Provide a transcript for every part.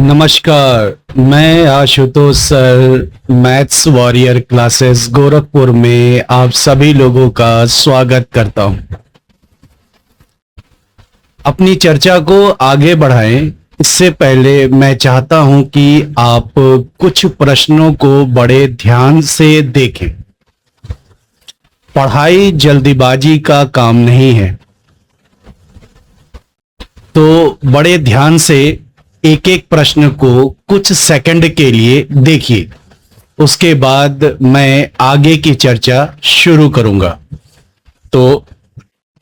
नमस्कार, मैं Ashutosh sir maths warrior classes Gorakhpur में आप सभी लोगों का स्वागत करता हूं। अपनी चर्चा को आगे बढ़ाएं इससे पहले मैं चाहता हूं कि आप कुछ प्रश्नों को बड़े ध्यान से देखें। पढ़ाई जल्दीबाजी का काम नहीं है, तो बड़े ध्यान से एक एक प्रश्न को कुछ सेकंड के लिए देखिए। उसके बाद मैं आगे की चर्चा शुरू करूंगा। तो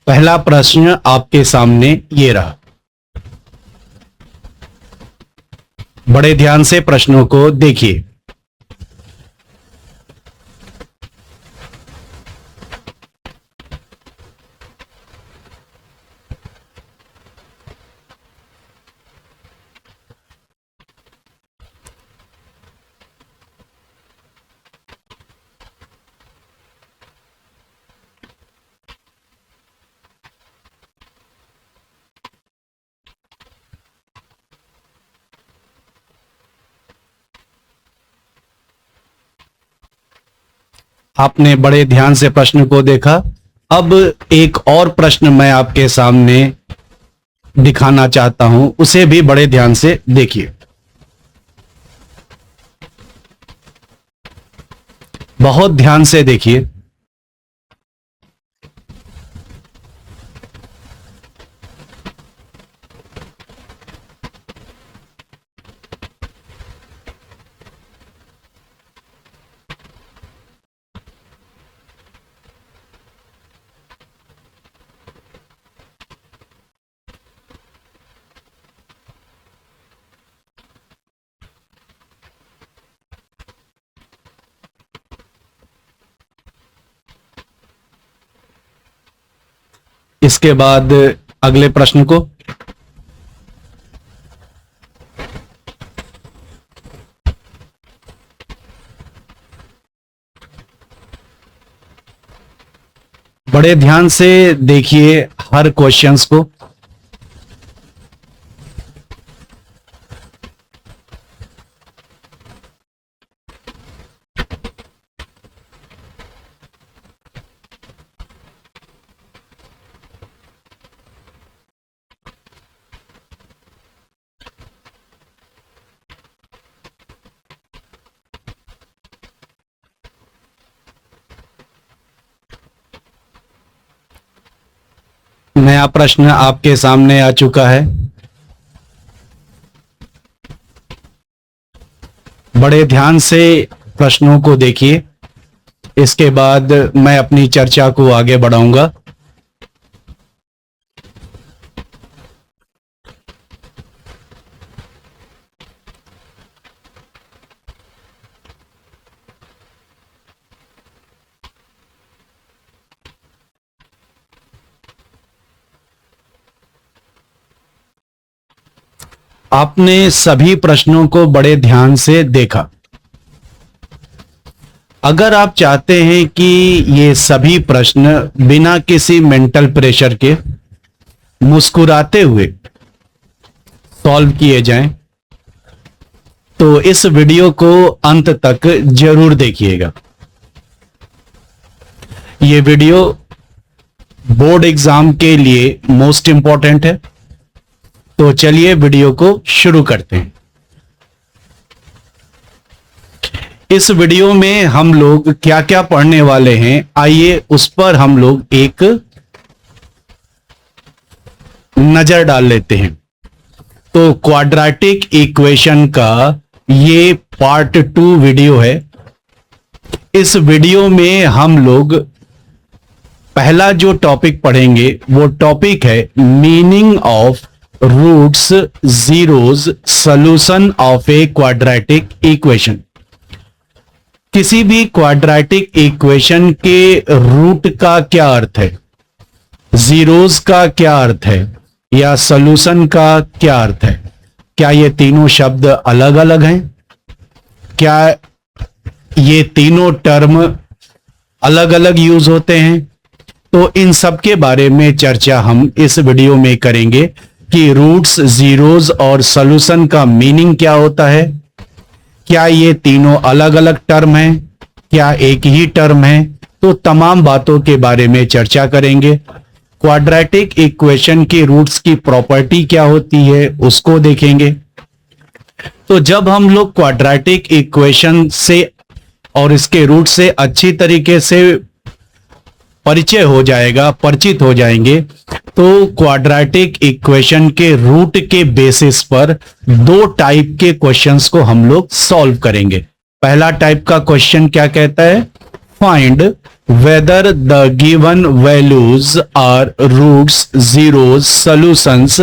पहला प्रश्न आपके सामने ये रहा। बड़े ध्यान से प्रश्नों को देखिए। आपने बड़े ध्यान से प्रश्न को देखा। अब एक और प्रश्न मैं आपके सामने दिखाना चाहता हूं, उसे भी बड़े ध्यान से देखिए। बहुत ध्यान से देखिए। इसके बाद अगले प्रश्न को बड़े ध्यान से देखिए, हर क्वेश्चंस को। नया प्रश्न आपके सामने आ चुका है। बड़े ध्यान से प्रश्नों को देखिए। इसके बाद मैं अपनी चर्चा को आगे बढ़ाऊंगा। आपने सभी प्रश्नों को बड़े ध्यान से देखा। अगर आप चाहते हैं कि ये सभी प्रश्न बिना किसी मेंटल प्रेशर के मुस्कुराते हुए सॉल्व किए जाएं, तो इस वीडियो को अंत तक जरूर देखिएगा। ये वीडियो बोर्ड एग्जाम के लिए मोस्ट इंपॉर्टेंट है। तो चलिए वीडियो को शुरू करते हैं। इस वीडियो में हम लोग क्या क्या पढ़ने वाले हैं, आइए उस पर हम लोग एक नजर डाल लेते हैं। तो क्वाड्रेटिक इक्वेशन का ये पार्ट 2 वीडियो है। इस वीडियो में हम लोग पहला जो टॉपिक पढ़ेंगे वो टॉपिक है meaning of roots, zeros, solution of a quadratic equation. किसी भी क्वाड्रेटिक इक्वेशन के रूट का क्या अर्थ है, जीरोस का क्या अर्थ है, या सॉल्यूशन का क्या अर्थ है। क्या ये तीनों शब्द अलग अलग हैं? क्या ये तीनों टर्म अलग अलग यूज होते हैं? तो इन सब के बारे में चर्चा हम इस वीडियो में करेंगे। कि रूट्स, जीरोस और सॉल्यूशन का मीनिंग क्या होता है, क्या ये तीनों अलग अलग टर्म हैं, क्या एक ही टर्म है, तो तमाम बातों के बारे में चर्चा करेंगे। क्वाड्रेटिक इक्वेशन के रूट्स की प्रॉपर्टी क्या होती है उसको देखेंगे। तो जब हम लोग क्वाड्रेटिक इक्वेशन से और इसके रूट से अच्छी तरीके से परिचित हो जाएंगे, तो क्वाड्रेटिक इक्वेशन के रूट के बेसिस पर दो टाइप के क्वेश्चंस को हम लोग सॉल्व करेंगे। पहला टाइप का क्वेश्चन क्या कहता है, find whether the given values are roots, zeros, solutions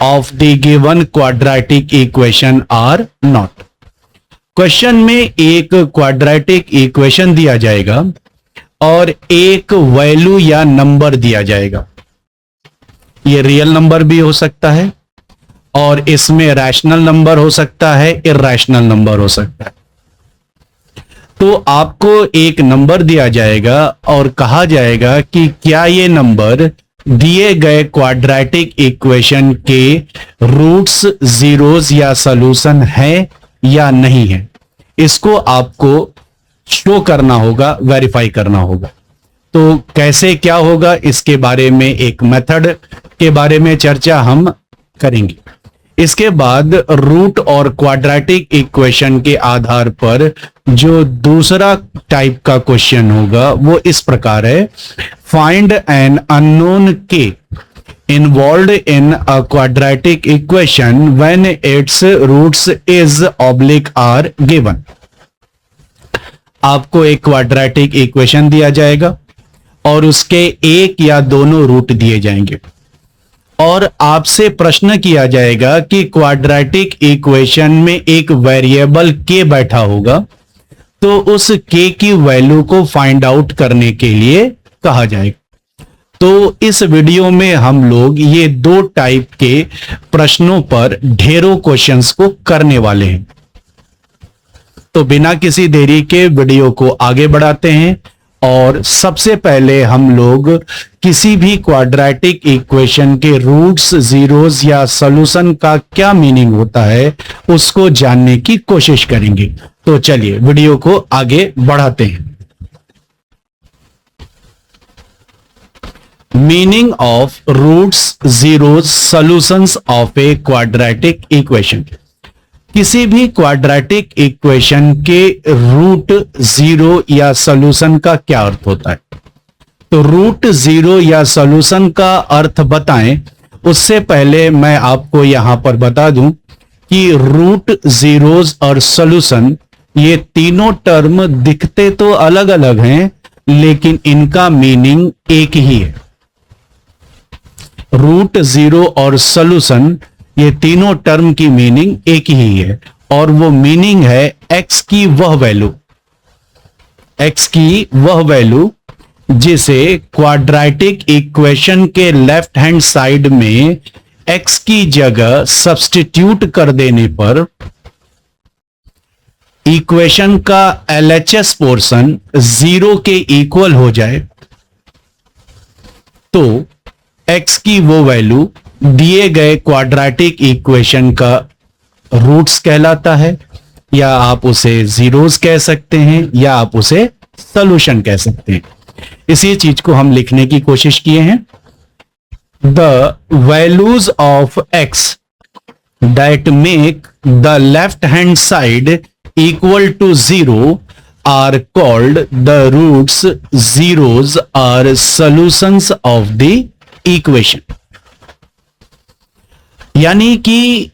of the given quadratic equation or not. Question में एक क्वाड्रेटिक इक्वेशन दिया जाएगा और एक वैल्यू या नंबर दिया जाएगा। ये रियल नंबर भी हो सकता है और इसमें रैशनल नंबर हो सकता है, इरैशनल नंबर हो सकता है। तो आपको एक नंबर दिया जाएगा और कहा जाएगा कि क्या ये नंबर दिए गए क्वाड्रेटिक इक्वेशन के रूट्स, जीरोस या सॉल्यूशन है या नहीं है। इसको आपको शो करना होगा, वेरीफाई करना होगा। तो कैसे क्या होगा इसके बारे में, एक मेथड के बारे में चर्चा हम करेंगे। इसके बाद रूट और क्वाड्रेटिक इक्वेशन के आधार पर जो दूसरा टाइप का क्वेश्चन होगा वो इस प्रकार है, find an unknown k involved in a quadratic equation when its roots is oblique are given. आपको एक क्वाड्रेटिक इक्वेशन दिया जाएगा और उसके एक या दोनों रूट दिए जाएंगे और आपसे प्रश्न किया जाएगा कि क्वाड्रेटिक इक्वेशन में एक वेरिएबल के बैठा होगा, तो उस के की वैल्यू को फाइंड आउट करने के लिए कहा जाएगा। तो इस वीडियो में हम लोग ये दो टाइप के प्रश्नों पर ढेरों क्वेश्चंस को करने वाले हैं। तो बिना किसी देरी के वीडियो को आगे बढ़ाते हैं और सबसे पहले हम लोग किसी भी क्वाड्रेटिक इक्वेशन के रूट्स, जीरोस या सॉल्यूशन का क्या मीनिंग होता है उसको जानने की कोशिश करेंगे। तो चलिए वीडियो को आगे बढ़ाते हैं। Meaning of roots, zeros, solutions of a quadratic equation. किसी भी क्वाड्रेटिक इक्वेशन के रूट, जीरो या सॉल्यूशन का क्या अर्थ होता है। तो रूट, जीरो या सॉल्यूशन का अर्थ बताएं उससे पहले मैं आपको यहां पर बता दूं कि रूट, जीरोस और सॉल्यूशन ये तीनों टर्म दिखते तो अलग अलग हैं लेकिन इनका मीनिंग एक ही है। रूट, जीरो और सॉल्यूशन ये तीनों टर्म की मीनिंग एक ही है और वो मीनिंग है एक्स की वह वैल्यू जिसे क्वाड्रेटिक इक्वेशन के लेफ्ट हैंड साइड में एक्स की जगह सब्स्टिट्यूट कर देने पर इक्वेशन का एलएचएस पोर्शन जीरो के इक्वल हो जाए, तो एक्स की वो वैल्यू दिए गए क्वाड्रेटिक इक्वेशन का रूट्स कहलाता है, या आप उसे जीरोस कह सकते हैं या आप उसे सॉल्यूशन कह सकते हैं। इसी चीज को हम लिखने की कोशिश किए हैं। The values of x that make the left hand side equal to zero are called the roots, zeros or solutions of the equation. यानी कि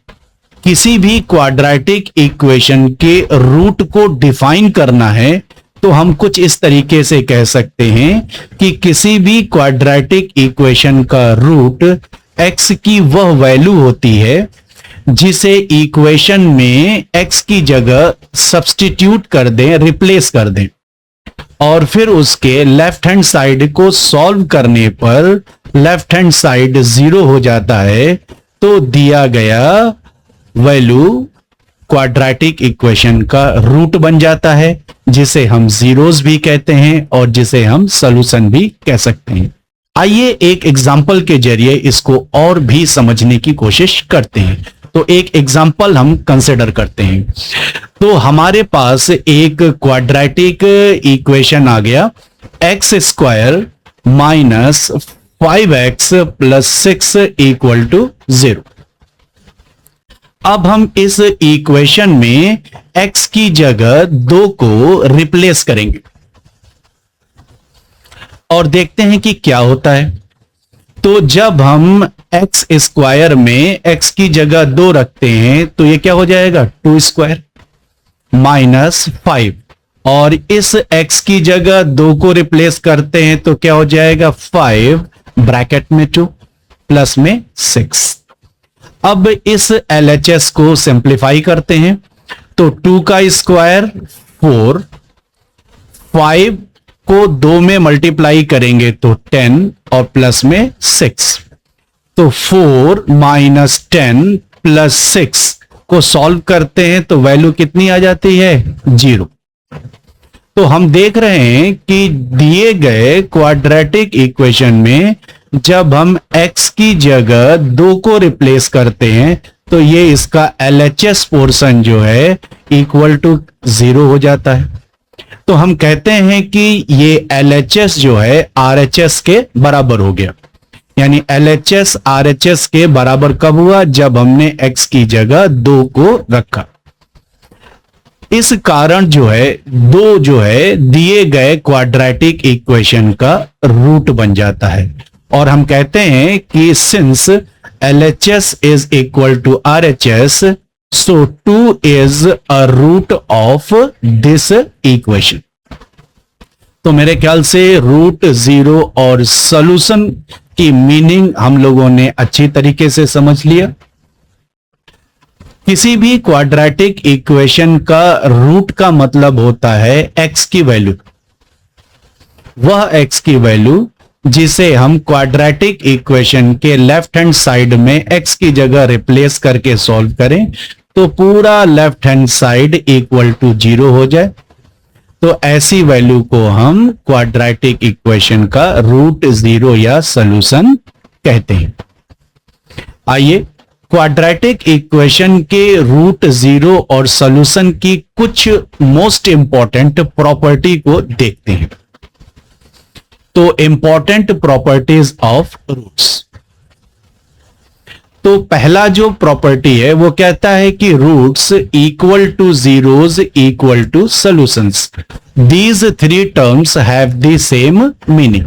किसी भी क्वाड्रेटिक इक्वेशन के रूट को डिफाइन करना है तो हम कुछ इस तरीके से कह सकते हैं कि किसी भी क्वाड्रेटिक इक्वेशन का रूट एक्स की वह वैल्यू होती है जिसे इक्वेशन में एक्स की जगह सब्स्टिट्यूट कर दें, रिप्लेस कर दें और फिर उसके लेफ्ट हैंड साइड को सॉल्व करने पर लेफ्ट हैंड साइड जीरो हो जाता है, तो दिया गया वैल्यू क्वाड्रेटिक इक्वेशन का रूट बन जाता है, जिसे हम जीरोस भी कहते हैं और जिसे हम सॉल्यूशन भी कह सकते हैं। आइए एक एग्जाम्पल के जरिए इसको और भी समझने की कोशिश करते हैं। तो एक एग्जाम्पल हम कंसिडर करते हैं। तो हमारे पास एक क्वाड्रेटिक इक्वेशन आ गया, x square minus 5x plus 6 equal to 0। अब हम इस इक्वेशन में x की जगह 2 को रिप्लेस करेंगे और देखते हैं कि क्या होता है। तो जब हम एक्स स्क्वायर में x की जगह 2 रखते हैं तो ये क्या हो जाएगा, 2 स्क्वायर माइनस 5, और इस x की जगह 2 को रिप्लेस करते हैं तो क्या हो जाएगा, 5 ब्रैकेट में 2 प्लस में 6। अब इस LHS को सिंप्लीफाई करते हैं तो 2 का स्क्वायर 4, 5 को 2 में मल्टीप्लाई करेंगे तो 10 और प्लस में 6। तो 4 माइनस 10 प्लस 6 को सॉल्व करते हैं तो वैल्यू कितनी आ जाती है, 0। तो हम देख रहे हैं कि दिए गए क्वाड्रेटिक इक्वेशन में जब हम x की जगह 2 को रिप्लेस करते हैं तो ये इसका LHS पोर्शन जो है इक्वल टू 0 हो जाता है। तो हम कहते हैं कि ये LHS जो है RHS के बराबर हो गया, यानी LHS RHS के बराबर कब हुआ, जब हमने x की जगह 2 को रखा। इस कारण जो है 2 जो है दिए गए क्वाड्रेटिक इक्वेशन का रूट बन जाता है, और हम कहते हैं कि since LHS is equal to RHS, so 2 is a root of this equation। तो मेरे ख्याल से रूट 0 और सॉल्यूशन की मीनिंग हम लोगों ने अच्छी तरीके से समझ लिया। किसी भी क्वाड्रेटिक इक्वेशन का रूट का मतलब होता है x की वैल्यू, वह x की वैल्यू जिसे हम क्वाड्रेटिक इक्वेशन के लेफ्ट हैंड साइड में x की जगह रिप्लेस करके सॉल्व करें तो पूरा left hand side equal to 0 हो जाए। तो ऐसी वैल्यू को हम क्वाड्रेटिक इक्वेशन का रूट 0 या सॉल्यूशन कहते हैं। आइए क्वाड्रेटिक इक्वेशन के रूट 0 और सॉल्यूशन की कुछ मोस्ट इंपॉर्टेंट प्रॉपर्टी को देखते हैं। तो इंपॉर्टेंट प्रॉपर्टीज ऑफ रूट्स। तो पहला जो प्रॉपर्टी है वो कहता है कि roots equal to zeros equal to solutions, these 3 terms have the same meaning.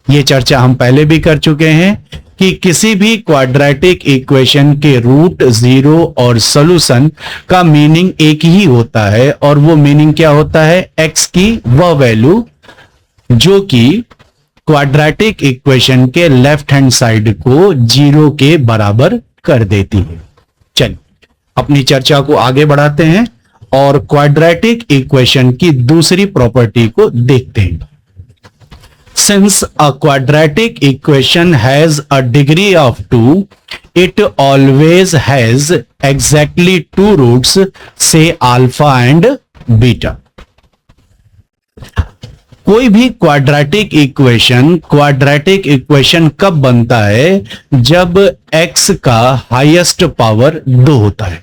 ये चर्चा हम पहले भी कर चुके हैं कि किसी भी क्वाड्रेटिक इक्वेशन के रूट 0 और सॉल्यूशन का मीनिंग एक ही होता है, और वो मीनिंग क्या होता है, x की वह वैल्यू जो कि क्वाड्रेटिक इक्वेशन के लेफ्ट हैंड साइड को 0 के बराबर कर देती है। चलिए अपनी चर्चा को आगे बढ़ाते हैं और क्वाड्रेटिक इक्वेशन की दूसरी प्रॉपर्टी को देखते हैं। Since a quadratic equation has a degree of 2, it always has exactly 2 roots, say alpha and beta. कोई भी क्वाड्रेटिक इक्वेशन कब बनता है, जब x का हाईएस्ट पावर 2 होता है,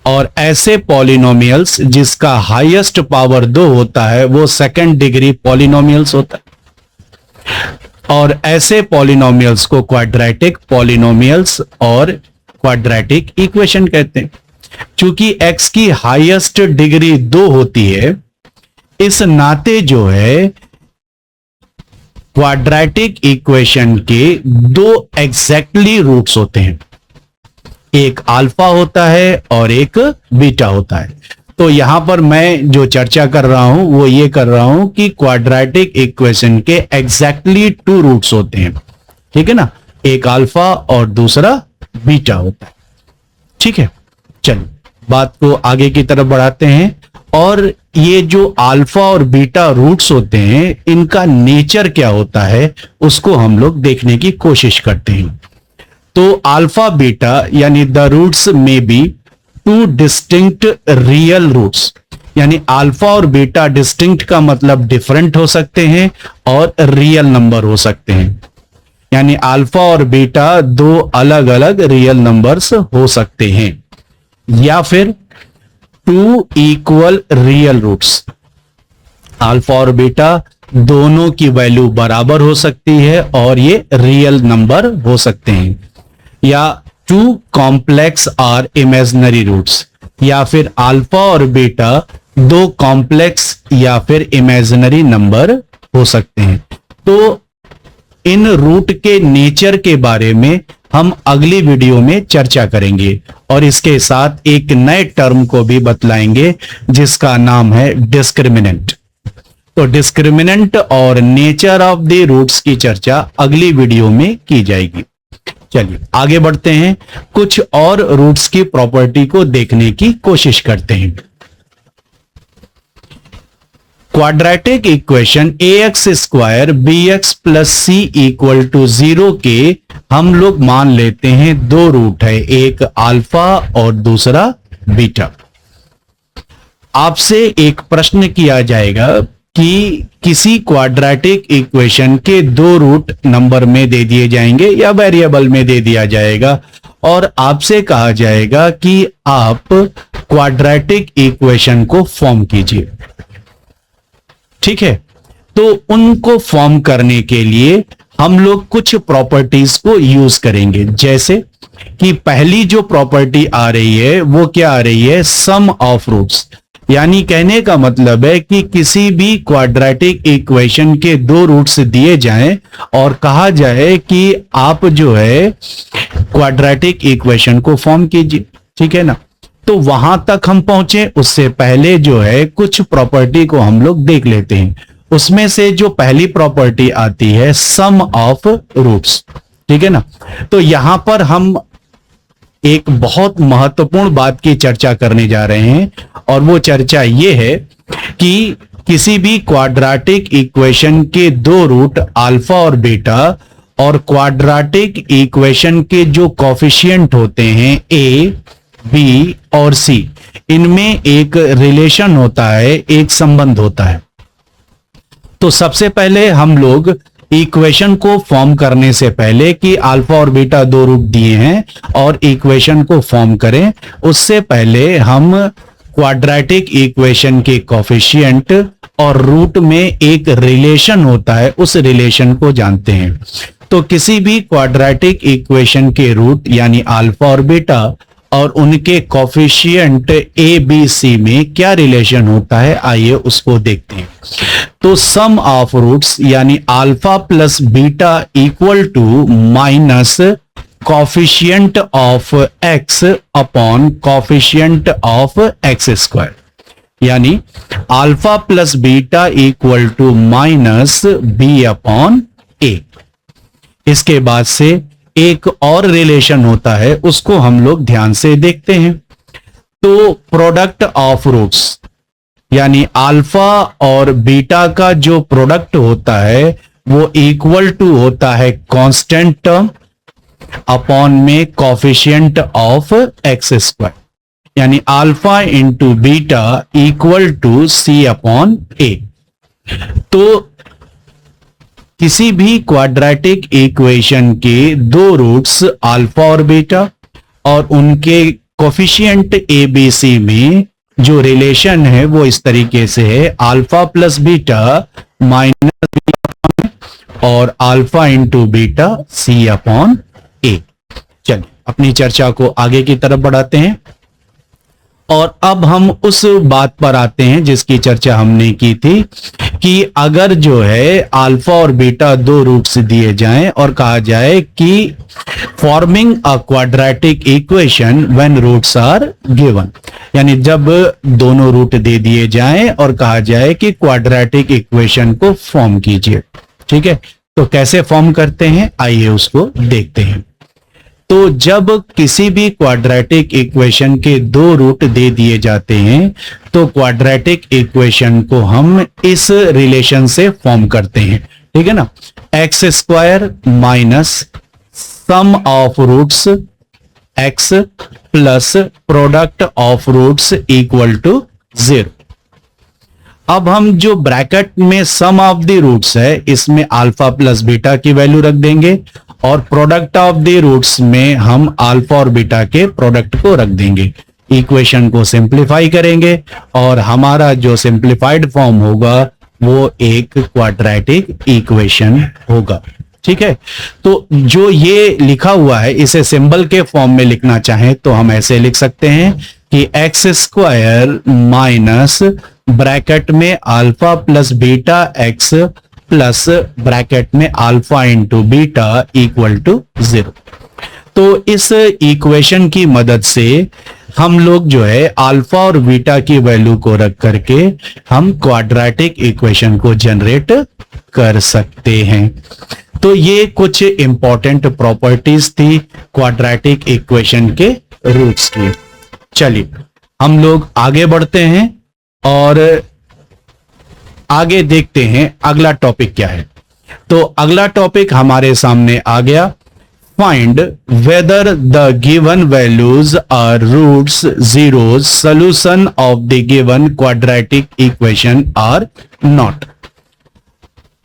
और ऐसे पॉलिनोमियल्स जिसका हाईएस्ट पावर 2 होता है वो सेकंड डिग्री पॉलिनोमियल्स होता है, और ऐसे पॉलिनोमियल्स को क्वाड्रेटिक पॉलिनोमियल्स और क्वाड्रेटिक इक्वेशन कहते हैं। चूंकि x की हाईएस्ट डिग्री 2 होती है, इस नाते जो है क्वाड्रेटिक इक्वेशन के 2 एग्जैक्टली रूट्स होते हैं, एक अल्फा होता है और एक बीटा होता है। तो यहां पर मैं जो चर्चा कर रहा हूं वो ये कर रहा हूं कि क्वाड्रेटिक इक्वेशन के एग्जैक्टली 2 रूट्स होते हैं, ठीक है ना, एक अल्फा और दूसरा बीटा होता है। ठीक है, चलिए बात को आगे की तरफ बढ़ाते हैं, और ये जो अल्फा और बीटा रूट्स होते हैं इनका नेचर क्या होता है उसको हम लोग देखने की कोशिश करते हैं। तो अल्फा बीटा यानी द रूट्स में बी 2 डिस्टिंक्ट रियल रूट्स, यानी अल्फा और बीटा डिस्टिंक्ट का मतलब डिफरेंट हो सकते हैं और रियल नंबर हो सकते हैं। यानी अल्फा और बीटा दो अलग अलग रियल नंबर्स हो सकते हैं, या फिर two equal real roots. Alpha और बीटा दोनों की वैल्यू बराबर हो सकती है और ये रियल नंबर हो सकते हैं, या टू कॉम्प्लेक्स और इमेजिनरी रूट्स, या फिर अल्फा और बीटा दो कॉम्प्लेक्स या फिर इमेजिनरी नंबर हो सकते हैं। तो इन रूट के नेचर के बारे में हम अगली वीडियो में चर्चा करेंगे और इसके साथ एक नए टर्म को भी बतलाएंगे जिसका नाम है डिस्क्रिमिनेंट। तो डिस्क्रिमिनेंट और नेचर ऑफ द रूट्स की चर्चा अगली वीडियो में की जाएगी। चलिए आगे बढ़ते हैं, कुछ और रूट्स की प्रॉपर्टी को देखने की कोशिश करते हैं। Quadratic equation ax square bx plus c equal to 0 के हम लोग मान लेते हैं दो रूट है, एक अल्फा और दूसरा बीटा। आपसे एक प्रश्न किया जाएगा कि किसी क्वाड्रेटिक इक्वेशन के दो रूट नंबर में दे दिए जाएंगे या वेरिएबल में दे दिया जाएगा और आपसे कहा जाएगा कि आप क्वाड्रेटिक इक्वेशन को फॉर्म कीजिए। ठीक है, तो उनको फॉर्म करने के लिए हम लोग कुछ प्रॉपर्टीज को यूज करेंगे, जैसे कि पहली जो प्रॉपर्टी आ रही है वो क्या आ रही है, सम ऑफ रूट्स। यानी कहने का मतलब है कि किसी भी क्वाड्रेटिक इक्वेशन के दो रूट्स दिए जाएं और कहा जाए कि आप जो है क्वाड्रेटिक इक्वेशन को फॉर्म कीजिए। ठीक है ना, तो वहां तक हम पहुंचे उससे पहले जो है कुछ प्रॉपर्टी को हम लोग देख लेते हैं। उसमें से जो पहली प्रॉपर्टी आती है सम ऑफ रूट्स। ठीक है ना, तो यहां पर हम एक बहुत महत्वपूर्ण बात की चर्चा करने जा रहे हैं और वो चर्चा ये है कि किसी भी क्वाड्रेटिक इक्वेशन के दो रूट अल्फा और बीटा और क्वाड्रेटिक इक्वेशन के जो कॉफिशिएंट होते हैं ए, बी और सी, इनमें एक रिलेशन होता है, एक संबंध होता है। तो सबसे पहले हम लोग इक्वेशन को फॉर्म करने से पहले कि अल्फा और बीटा दो रूट दिए हैं और इक्वेशन को फॉर्म करें, उससे पहले हम क्वाड्रेटिक इक्वेशन के कॉफिशिएंट और रूट में एक रिलेशन होता है, उस रिलेशन को जानते हैं। तो किसी भी क्वाड्रेटिक इक्वेशन के रूट यानी अल्फा और बीटा और उनके कॉफिशिएंट ए बी सी में क्या रिलेशन होता है, आइए उसको देखते हैं। तो सम ऑफ रूट्स यानी alpha plus beta equal to minus coefficient of x upon coefficient of x square, यानी alpha plus beta equal to minus B upon A. इसके बाद से एक और रिलेशन होता है, उसको हम लोग ध्यान से देखते हैं। तो प्रोडक्ट ऑफ रूट्स यानी अल्फा और बीटा का जो प्रोडक्ट होता है वो इक्वल टू होता है कांस्टेंट टर्म अपॉन में कॉफिशिएंट ऑफ एक्स स्क्वायर, यानी alpha into beta equal to C upon A. तो किसी भी क्वाड्रेटिक इक्वेशन के दो रूट्स अल्फा और बीटा और उनके कोफिशिएंट ए बी सी में जो रिलेशन है वो इस तरीके से है, alpha plus beta minus b और alpha into beta c upon a. चलिए अपनी चर्चा को आगे की तरफ बढ़ाते हैं और अब हम उस बात पर आते हैं जिसकी चर्चा हमने की थी कि अगर जो है अल्फा और बीटा दो रूट्स दिए जाएं और कहा जाए कि forming a quadratic equation when roots are given, यानी जब दोनों रूट दे दिए जाएं और कहा जाए कि क्वाड्रेटिक इक्वेशन को फॉर्म कीजिए। ठीक है, तो कैसे फॉर्म करते हैं आइए उसको देखते हैं। तो जब किसी भी क्वाड्रेटिक इक्वेशन के दो रूट दे दिए जाते हैं तो क्वाड्रेटिक इक्वेशन को हम इस रिलेशन से फॉर्म करते हैं। ठीक है ना, x square minus sum of roots x plus product of roots equal to 0। अब हम जो ब्रैकेट में सम ऑफ द रूट्स है इसमें अल्फा प्लस बीटा की वैल्यू रख देंगे और प्रोडक्ट ऑफ द रूट्स में हम अल्फा और बीटा के प्रोडक्ट को रख देंगे। इक्वेशन को सिंप्लीफाई करेंगे और हमारा जो सिंप्लीफाइड फॉर्म होगा वो एक क्वाड्रेटिक इक्वेशन होगा। ठीक है, तो जो ये लिखा हुआ है इसे सिंबल के फॉर्म में लिखना चाहें तो हम ऐसे लिख सकते हैं कि एक्स स्क्वायर माइनस ब्रैकेट में alpha plus beta X plus bracket में alpha into beta equal to 0। तो इस इक्वेशन की मदद से हम लोग जो है अल्फा और बीटा की वैल्यू को रख करके हम क्वाड्रेटिक इक्वेशन को जनरेट कर सकते हैं। तो ये कुछ इंपॉर्टेंट प्रॉपर्टीज थी क्वाड्रेटिक इक्वेशन के रूट्स की। चलिए हम लोग आगे बढ़ते हैं और आगे देखते हैं अगला टॉपिक क्या है। तो अगला टॉपिक हमारे सामने आ गया, find whether the given values are roots zeros solution of the given quadratic equation or not.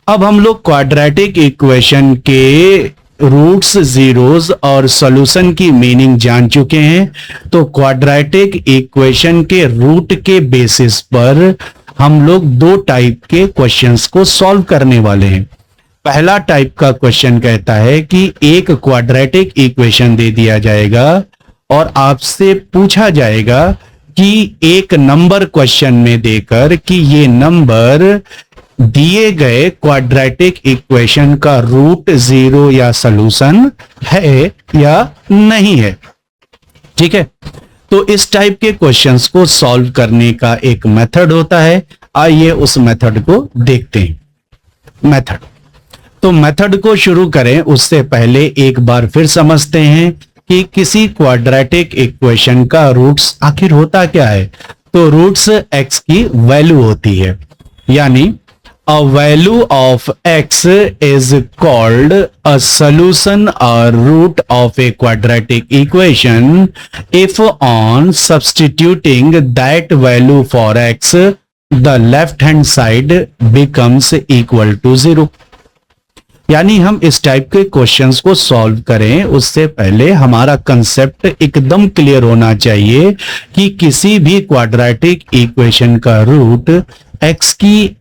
अब हम लोग क्वाड्रेटिक इक्वेशन के रूट्स जीरोस और सॉल्यूशन की मीनिंग जान चुके हैं। तो क्वाड्रेटिक इक्वेशन के रूट के बेसिस पर हम लोग दो टाइप के क्वेश्चंस को सॉल्व करने वाले हैं। पहला टाइप का क्वेश्चन कहता है कि एक क्वाड्रेटिक इक्वेशन दे दिया जाएगा और आपसे पूछा जाएगा कि एक नंबर क्वेश्चन में देकर कि ये नंबर दिए गए क्वाड्रेटिक इक्वेशन का रूट जीरो या सॉल्यूशन है या नहीं है। ठीक है, तो इस टाइप के क्वेश्चंस को सॉल्व करने का एक मेथड होता है। आइए उस मेथड को देखते हैं। मेथड, तो मेथड को शुरू करें उससे पहले एक बार फिर समझते हैं कि किसी क्वाड्रेटिक इक्वेशन का रूट्स आखिर होता क्या है। तो रूट्स एक्स की वैल्यू होती है, यानी a value of x is called a solution or root of a quadratic equation if on substituting that value for x the left hand side becomes equal to 0। यानी हम इस type के questions को solve करें उससे पहले हमारा concept एकदम क्लियर होना चाहिए कि किसी भी क्वाड्रेटिक इक्वेशन का रूट x की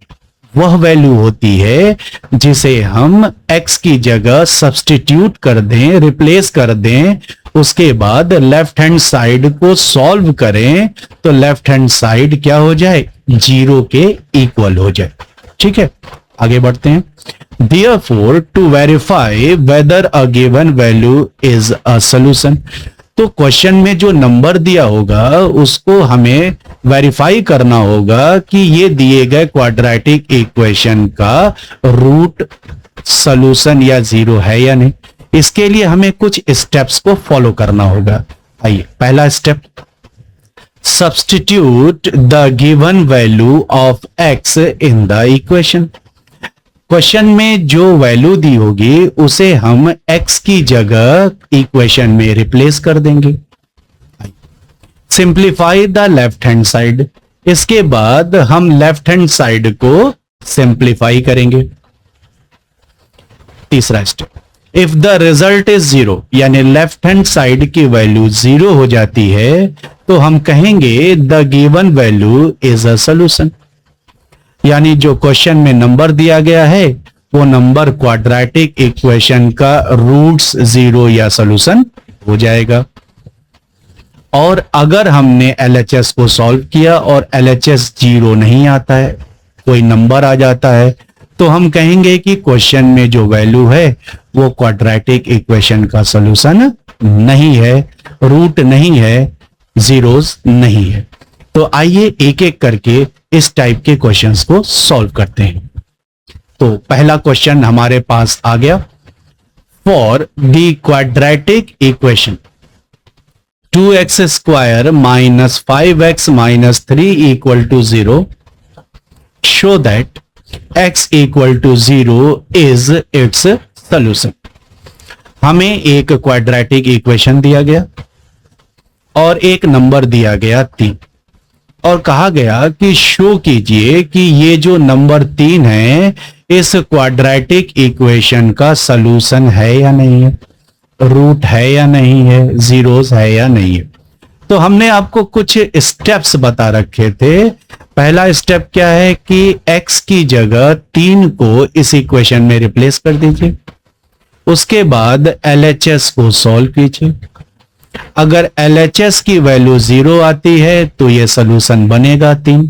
वह वैल्यू होती है जिसे हम x की जगह सब्स्टिट्यूट कर दें, रिप्लेस कर दें, उसके बाद लेफ्ट हैंड साइड को सॉल्व करें तो लेफ्ट हैंड साइड क्या हो जाए, 0 के इक्वल हो जाए। ठीक है, आगे बढ़ते हैं। Therefore, to verify whether a given value is a solution, तो क्वेश्चन में जो नंबर दिया होगा उसको हमें वेरीफाई करना होगा कि ये दिए गए क्वाड्रेटिक इक्वेशन का रूट सॉल्यूशन या जीरो है या नहीं। इसके लिए हमें कुछ स्टेप्स को फॉलो करना होगा। आइए, पहला step, substitute the given value of x in the equation. Question में जो वैल्यू दी होगी उसे हम x की जगह इक्वेशन में रिप्लेस कर देंगे। Simplify the left hand side, इसके बाद हम लेफ्ट हैंड साइड को सिंप्लीफाई करेंगे। तीसरा step, if the result is 0 यानी लेफ्ट हैंड साइड की वैल्यू 0 हो जाती है तो हम कहेंगे the given value is a solution, यानी जो क्वेश्चन में नंबर दिया गया है वो नंबर क्वाड्रेटिक इक्वेशन का रूट्स 0 या सॉल्यूशन हो जाएगा। और अगर हमने LHS को सॉल्व किया और LHS 0 नहीं आता है, कोई नंबर आ जाता है, तो हम कहेंगे कि क्वेश्चन में जो वैल्यू है वो क्वाड्रेटिक इक्वेशन का सॉल्यूशन नहीं है, रूट नहीं है, जीरोस नहीं है। तो आइए एक एक करके इस टाइप के क्वेश्चंस को सॉल्व करते हैं। तो पहला क्वेश्चन हमारे पास आ गया, for the quadratic equation 2x square minus 5x minus 3 equal to 0 show that x equal to 0 is its solution. हमें एक क्वाड्रेटिक इक्वेशन दिया गया और एक नंबर दिया गया 3 और कहा गया कि शो कीजिए कि ये जो नंबर 3 है इस क्वाड्रेटिक इक्वेशन का सलूशन है या नहीं है, रूट है या नहीं है, जीरोस है या नहीं है। तो हमने आपको कुछ स्टेप्स बता रखे थे। पहला स्टेप क्या है कि x की जगह 3 को इस इक्वेशन में रिप्लेस कर दीजिए। उसके बाद LHS को सॉल्व कीजिए। अगर LHS की वैल्यू 0 आती है तो यह सलूशन बनेगा 3,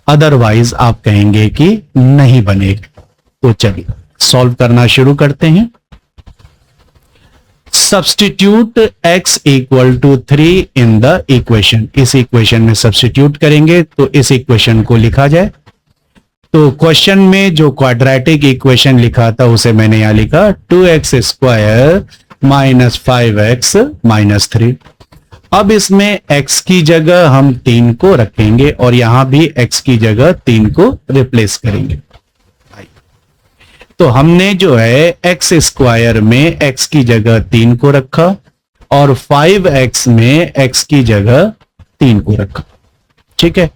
अदरवाइज आप कहेंगे कि नहीं बनेगा। तो चलिए सॉल्व करना शुरू करते हैं। Substitute x equal to 3 in the equation. इस इक्वेशन में सब्स्टिट्यूट करेंगे तो इस इक्वेशन को लिखा जाए। तो क्वेश्चन में जो क्वाड्रेटिक इक्वेशन लिखा था उसे मैंने यहां लिखा 2x square minus 5x minus 3। अब इसमें x की जगह हम 3 को रखेंगे और यहां भी x की जगह 3 को रिप्लेस करेंगे। तो हमने जो है x स्क्वायर में x की जगह 3 को रखा और 5x में x की जगह 3 को रखा। ठीक है,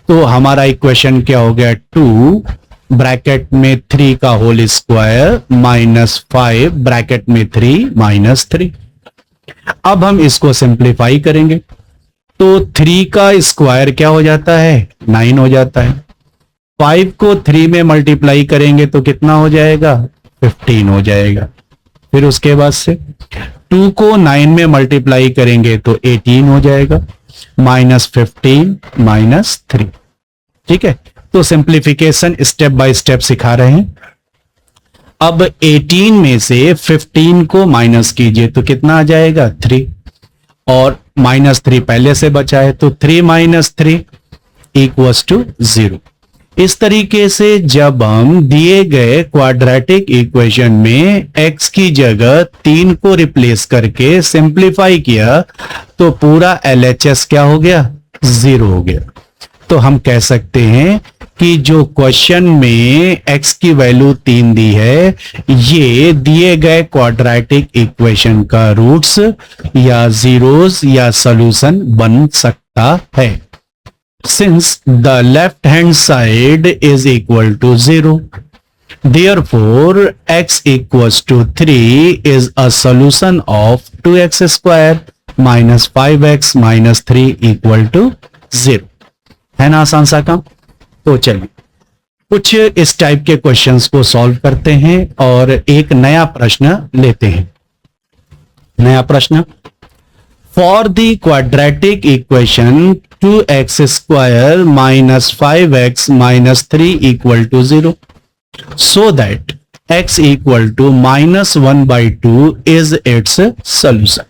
तो हमारा इक्वेशन क्या हो गया, 2 ब्रैकेट में 3 का होल स्क्वायर माइनस 5 ब्रैकेट में 3 माइनस 3। अब हम इसको सिंप्लीफाई करेंगे तो 3 का स्क्वायर क्या हो जाता है, 9 हो जाता है। 5 को 3 में मल्टीप्लाई करेंगे तो कितना हो जाएगा, 15 हो जाएगा। फिर उसके बाद से 2 को 9 में मल्टीप्लाई करेंगे तो 18 हो जाएगा, माइनस 15 माइनस 3। ठीक है, तो सिंप्लीफिकेशन स्टेप बाय स्टेप सिखा रहे हैं। अब 18 में से 15 को माइनस कीजिए तो कितना आ जाएगा, 3, और माइनस 3 पहले से बचा है तो 3 माइनस 3 इक्वल्स टू 0। इस तरीके से जब हम दिए गए क्वाड्रेटिक इक्वेशन में x की जगह 3 को रिप्लेस करके सिंप्लीफाई किया तो पूरा LHS क्या हो गया, 0 हो गया। तो हम कह सकते हैं कि जो क्वेश्चन में x की वैल्यू 3 दी है ये दिए गए क्वाड्रेटिक इक्वेशन का रूट्स या जीरोस या सॉल्यूशन बन सकता है। Since the left hand side is equal to 0, therefore x equals to 3 is a solution of 2x square minus 5x minus 3 equal to 0। है ना आसान सा काम। तो चलिए कुछ इस टाइप के क्वेश्चंस को सॉल्व करते हैं और एक नया प्रश्न लेते हैं। नया प्रश्न, For the quadratic equation 2x square minus 5x minus 3 equal to 0, so that x equal to minus 1 by 2 is its solution।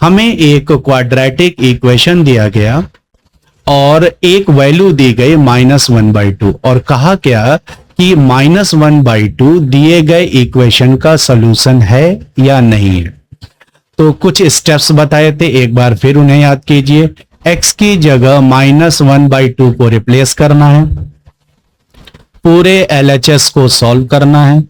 हमें एक क्वाड्रेटिक इक्वेशन दिया गया और एक वैल्यू दी गई -1/2 और कहा क्या कि -1/2 दिए गए इक्वेशन का सॉल्यूशन है या नहीं है। तो कुछ स्टेप्स बताए थे, एक बार फिर उन्हें याद कीजिए। x की जगह -1/2 को रिप्लेस करना है, पूरे LHS को सॉल्व करना है।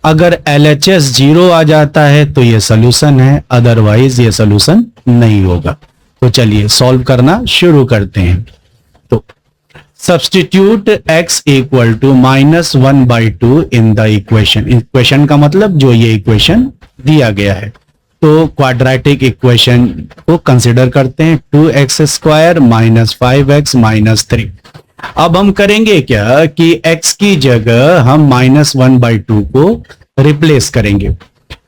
अगर LHS 0 आ जाता है तो यह सॉल्यूशन है, अदरवाइज ये सॉल्यूशन नहीं होगा। तो चलिए सॉल्व करना शुरू करते हैं। तो substitute x equal to -1/2 in the equation. Equation का मतलब जो ये इक्वेशन दिया गया है। तो क्वाड्रेटिक इक्वेशन को कंसिडर करते हैं 2x square minus 5x minus 3। अब हम करेंगे क्या कि x की जगह हम -1/2 को रिप्लेस करेंगे।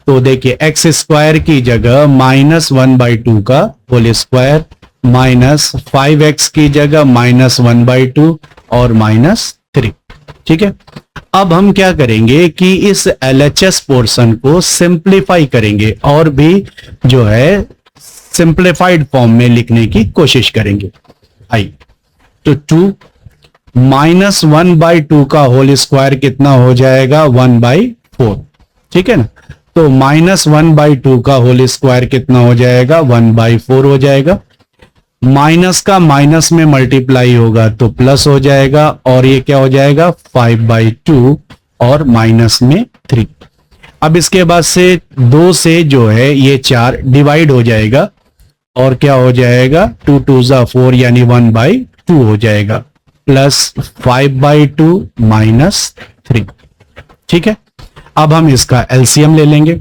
तो देखिए x स्क्वायर की जगह -1/2 का होल स्क्वायर माइनस 5x की जगह -1/2 और -3। ठीक है, अब हम क्या करेंगे कि इस LHS पोर्शन को सिंप्लीफाई करेंगे और भी जो है सिंप्लीफाइड फॉर्म में लिखने की कोशिश करेंगे। आइए, तो 2 -1/2 का होल स्क्वायर कितना हो जाएगा, 1/4। ठीक है ना, तो -1/2 का होल स्क्वायर कितना हो जाएगा, 1/4 हो जाएगा। माइनस का माइनस में मल्टीप्लाई होगा तो प्लस हो जाएगा और ये क्या हो जाएगा 5/2 और माइनस में 3। अब इसके बाद से 2 से जो है ये 4 डिवाइड हो जाएगा और क्या हो जाएगा 2 2 4 यानी 1/2 2 हो जाएगा, प्लस 5/2 -3। ठीक है, अब हम इसका एलसीएम ले लेंगे।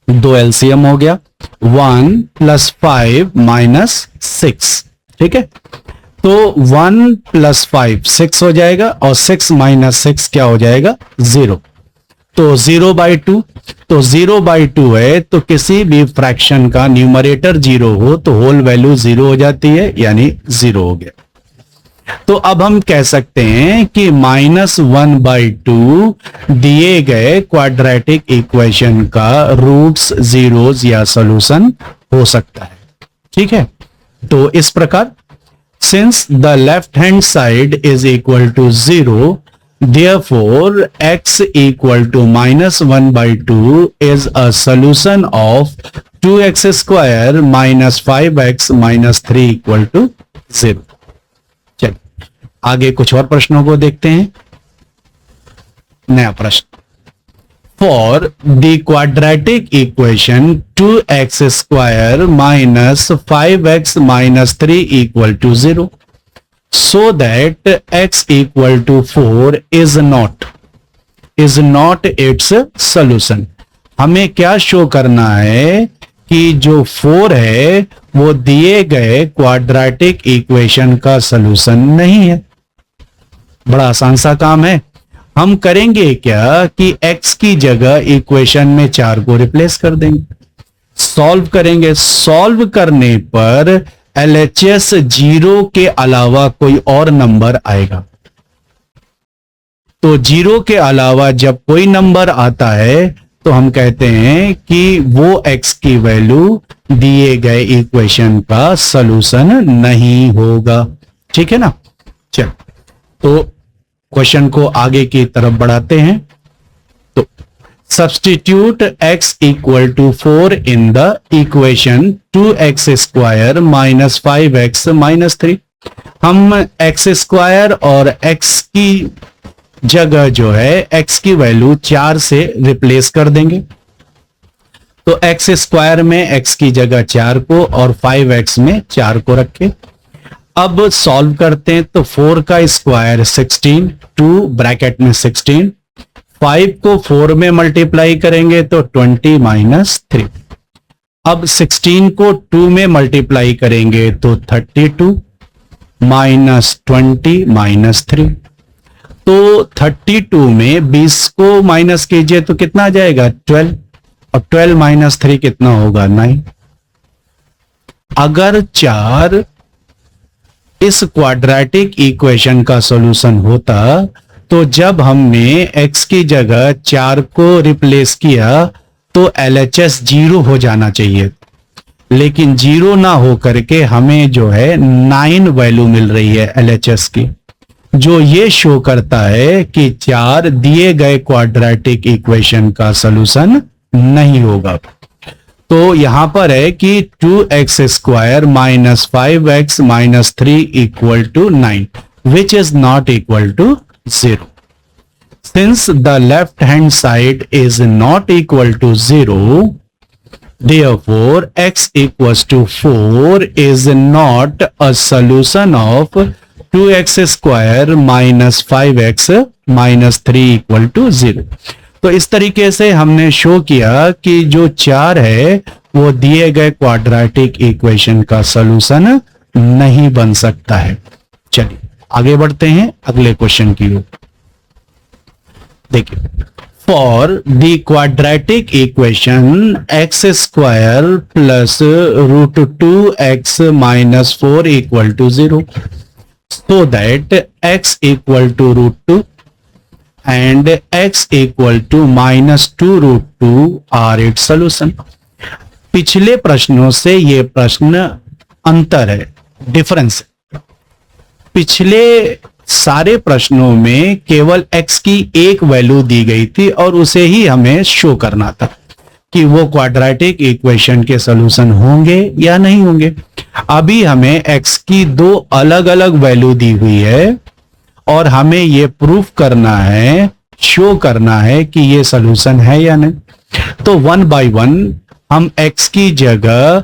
2 एलसीएम हो गया, 1 + 5 - 6। ठीक है, तो 1 + 5 6 हो जाएगा, और 6 - 6 क्या हो जाएगा, 0। तो 0/2, तो 0/2 है, तो किसी भी फ्रैक्शन का न्यूमरेटर 0 हो तो होल वैल्यू 0 हो जाती है, यानी 0 हो गया। तो अब हम कह सकते हैं कि -1/2 दिए गए क्वाड्रेटिक इक्वेशन का रूट्स, जीरोस या सॉल्यूशन हो सकता है। ठीक है, तो इस प्रकार, since the left hand side is equal to 0, therefore x equal to -1/2 is a solution of 2x square minus 5x minus 3 equal to 0। चलिए आगे कुछ और प्रश्नों को देखते हैं। नया प्रश्न, for the quadratic equation 2x square minus 5x minus 3 equal to 0, so that x equal to 4 is not its solution। हमें क्या शो करना है कि जो 4 है वो दिए गए क्वाड्रेटिक इक्वेशन का सॉल्यूशन नहीं है। बड़ा आसान सा काम है। हम करेंगे क्या कि x की जगह इक्वेशन में 4 को रिप्लेस कर देंगे, सॉल्व करेंगे। सॉल्व करने पर LHS 0 के अलावा कोई और नंबर आएगा। तो 0 के अलावा जब कोई नंबर आता है तो हम कहते हैं कि वो x की वैल्यू दिए गए इक्वेशन का सॉल्यूशन नहीं होगा। ठीक है ना। चल, तो क्वेश्चन को आगे की तरफ बढ़ाते हैं। तो substitute x equal to 4 in the equation 2x square minus 5x minus 3। हम x स्क्वायर और x की जगह जो है x की वैल्यू 4 से रिप्लेस कर देंगे। तो x स्क्वायर में x की जगह 4 को और 5x में 4 को रखें। अब सॉल्व करते हैं। तो 4 का स्क्वायर 16, 2 ब्रैकेट में 16, 5 को 4 में मल्टीप्लाई करेंगे तो 20 - 3। अब 16 को 2 में मल्टीप्लाई करेंगे तो 32 -20 - 3। तो 32 में 20 को माइनस कीजिए तो कितना आ जाएगा, 12, और 12 - 3 कितना होगा, 9। अगर 4 इस क्वाड्रेटिक इक्वेशन का सॉल्यूशन होता तो जब हमने x की जगह 4 को रिप्लेस किया तो LHS 0 हो जाना चाहिए, लेकिन 0 ना हो करके हमें जो है 9 वैल्यू मिल रही है LHS की, जो ये शो करता है कि 4 दिए गए क्वाड्रेटिक इक्वेशन का सॉल्यूशन नहीं होगा। तो यहां पर है कि 2x square minus 5x minus 3 equal to 9, which is not equal to 0. Since the left hand side is not equal to 0, therefore x equals to 4 is not a solution of 2x square minus 5x minus 3 equal to 0. तो इस तरीके से हमने show किया कि जो 4 है वो दिए गए क्वाड्रेटिक इक्वेशन का सॉल्यूशन नहीं बन सकता है। चलिए आगे बढ़ते हैं अगले क्वेश्चन की ओर। देखिए, for the quadratic equation x square plus √2x minus 4 equal to 0, so that x equal to √2 and x equal to -2√2 are its solution। पिछले प्रश्नों से ये प्रश्न अंतर है, डिफरेंस है। पिछले सारे प्रश्नों में केवल x की एक वैल्यू दी गई थी और उसे ही हमें शो करना था कि वो क्वाड्रेटिक इक्वेशन के सॉल्यूशन होंगे या नहीं होंगे। अभी हमें x की 2 अलग अलग वैल्यू दी हुई है और हमें ये प्रूफ करना है, शो करना है कि ये सॉल्यूशन है या नहीं। तो 1 बाय 1 हम x की जगह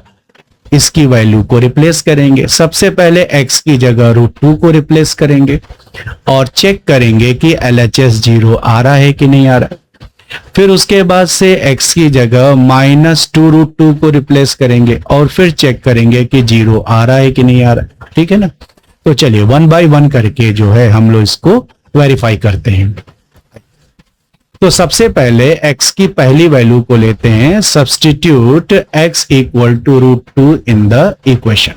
इसकी वैल्यू को रिप्लेस करेंगे। सबसे पहले x की जगह √2 को रिप्लेस करेंगे और चेक करेंगे कि LHS 0 आ रहा है कि नहीं आ रहा। फिर उसके बाद से x की जगह -2√2 को रिप्लेस करेंगे और फिर चेक करेंगे कि 0 आ रहा है कि नहीं आ रहा। ठीक है ना। तो चलिए 1 बाय 1 करके जो है हम लोग इसको वेरीफाई करते हैं। तो सबसे पहले x की पहली वैल्यू को लेते हैं, substitute x equal to √2 in the equation.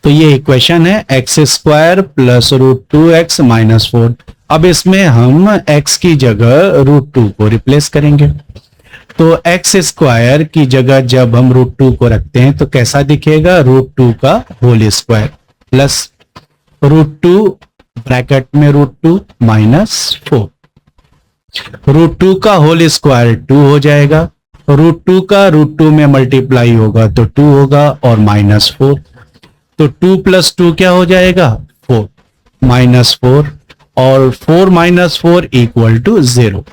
तो ये इक्वेशन है x² प्लस √2x माइनस 4। अब इसमें हम x की जगह √2 को रिप्लेस करेंगे। तो x² की जगह जब हम √2 को रखते हैं तो कैसा दिखेगा, √2 का होल स्क्वायर प्लस √2 ब्रैकेट में √2 माइनस 4। √2 का होल स्क्वायर 2 हो जाएगा, √2 का √2 में मल्टीप्लाई होगा तो 2 होगा और माइनस 4। तो 2 प्लस 2 क्या हो जाएगा, 4 माइनस 4 और 4 माइनस 4 इक्वल टू 0।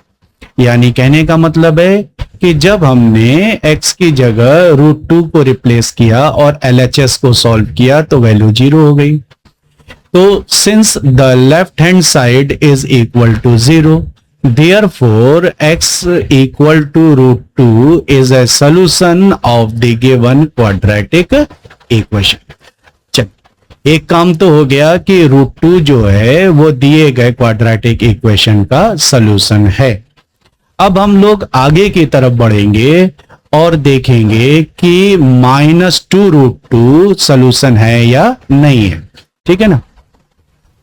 यानी कहने का मतलब है कि जब हमने x की जगह √2 को रिप्लेस किया और LHS को सॉल्व किया तो वैल्यू 0 हो गई। तो since the left hand side is equal to 0, therefore x equal to √2 is a solution of the given quadratic equation। चल, एक काम तो हो गया कि √2 जो है वो दिए गए क्वाड्रेटिक इक्वेशन का सॉल्यूशन है। अब हम लोग आगे की तरफ बढ़ेंगे और देखेंगे कि -2√2 सॉल्यूशन है या नहीं है। ठीक है ना।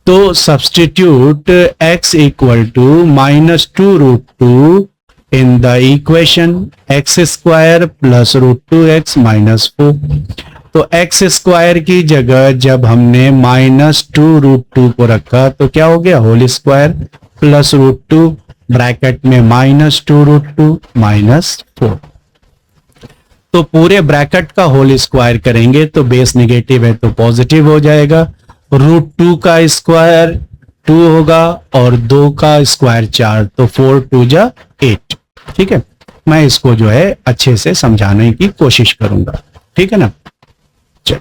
तो substitute x equal to -2√2 in the equation x² plus √2x minus 4। तो x² की जगह जब हमने -2√2 को रखा तो क्या हो गया, होल स्क्वायर प्लस √2 ब्रैकेट में -2√2 माइनस 4। तो पूरे ब्रैकेट का होल स्क्वायर करेंगे तो बेस नेगेटिव है तो पॉजिटिव हो जाएगा। √2 का स्क्वायर 2 होगा और 2 का स्क्वायर 4, तो 4 2 जा 8। ठीक है। मैं इसको जो है अच्छे से समझाने की कोशिश करूंगा। ठीक है ना। चल,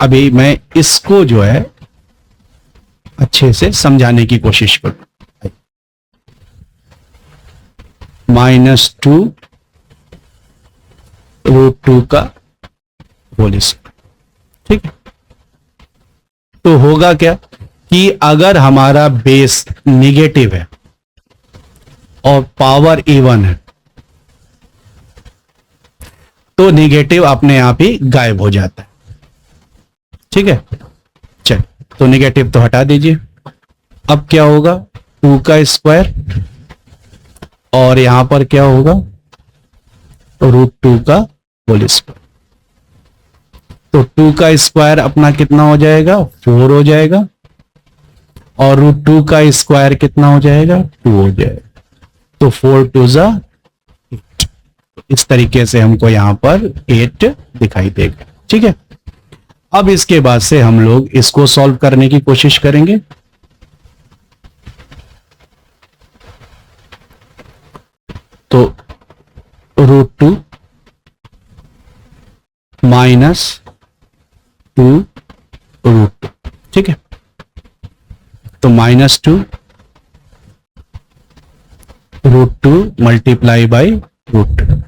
अभी मैं इसको जो है अच्छे से समझाने की कोशिश करूंगा। -2√2 का होल स्क्वायर। ठीक है। तो होगा क्या कि अगर हमारा बेस निगेटिव है और पावर इवन है तो निगेटिव अपने आप ही गायब हो जाता है। ठीक है। चल, तो निगेटिव तो हटा दीजिए। अब क्या होगा, 2 का स्क्वायर और यहां पर क्या होगा, √2 का होल स्क्वायर। तो 2 का स्क्वायर अपना कितना हो जाएगा, 4 हो जाएगा और √2 का स्क्वायर कितना हो जाएगा, 2 हो जाएगा। तो 4 2 जा 8। इस तरीके से हमको यहां पर 8 दिखाई देगा। ठीक है। अब इसके बाद से हम लोग इसको सॉल्व करने की कोशिश करेंगे। तो √2 माइनस 2√2। ठीक है। तो -2 √2 मल्टीप्लाई बाई √2,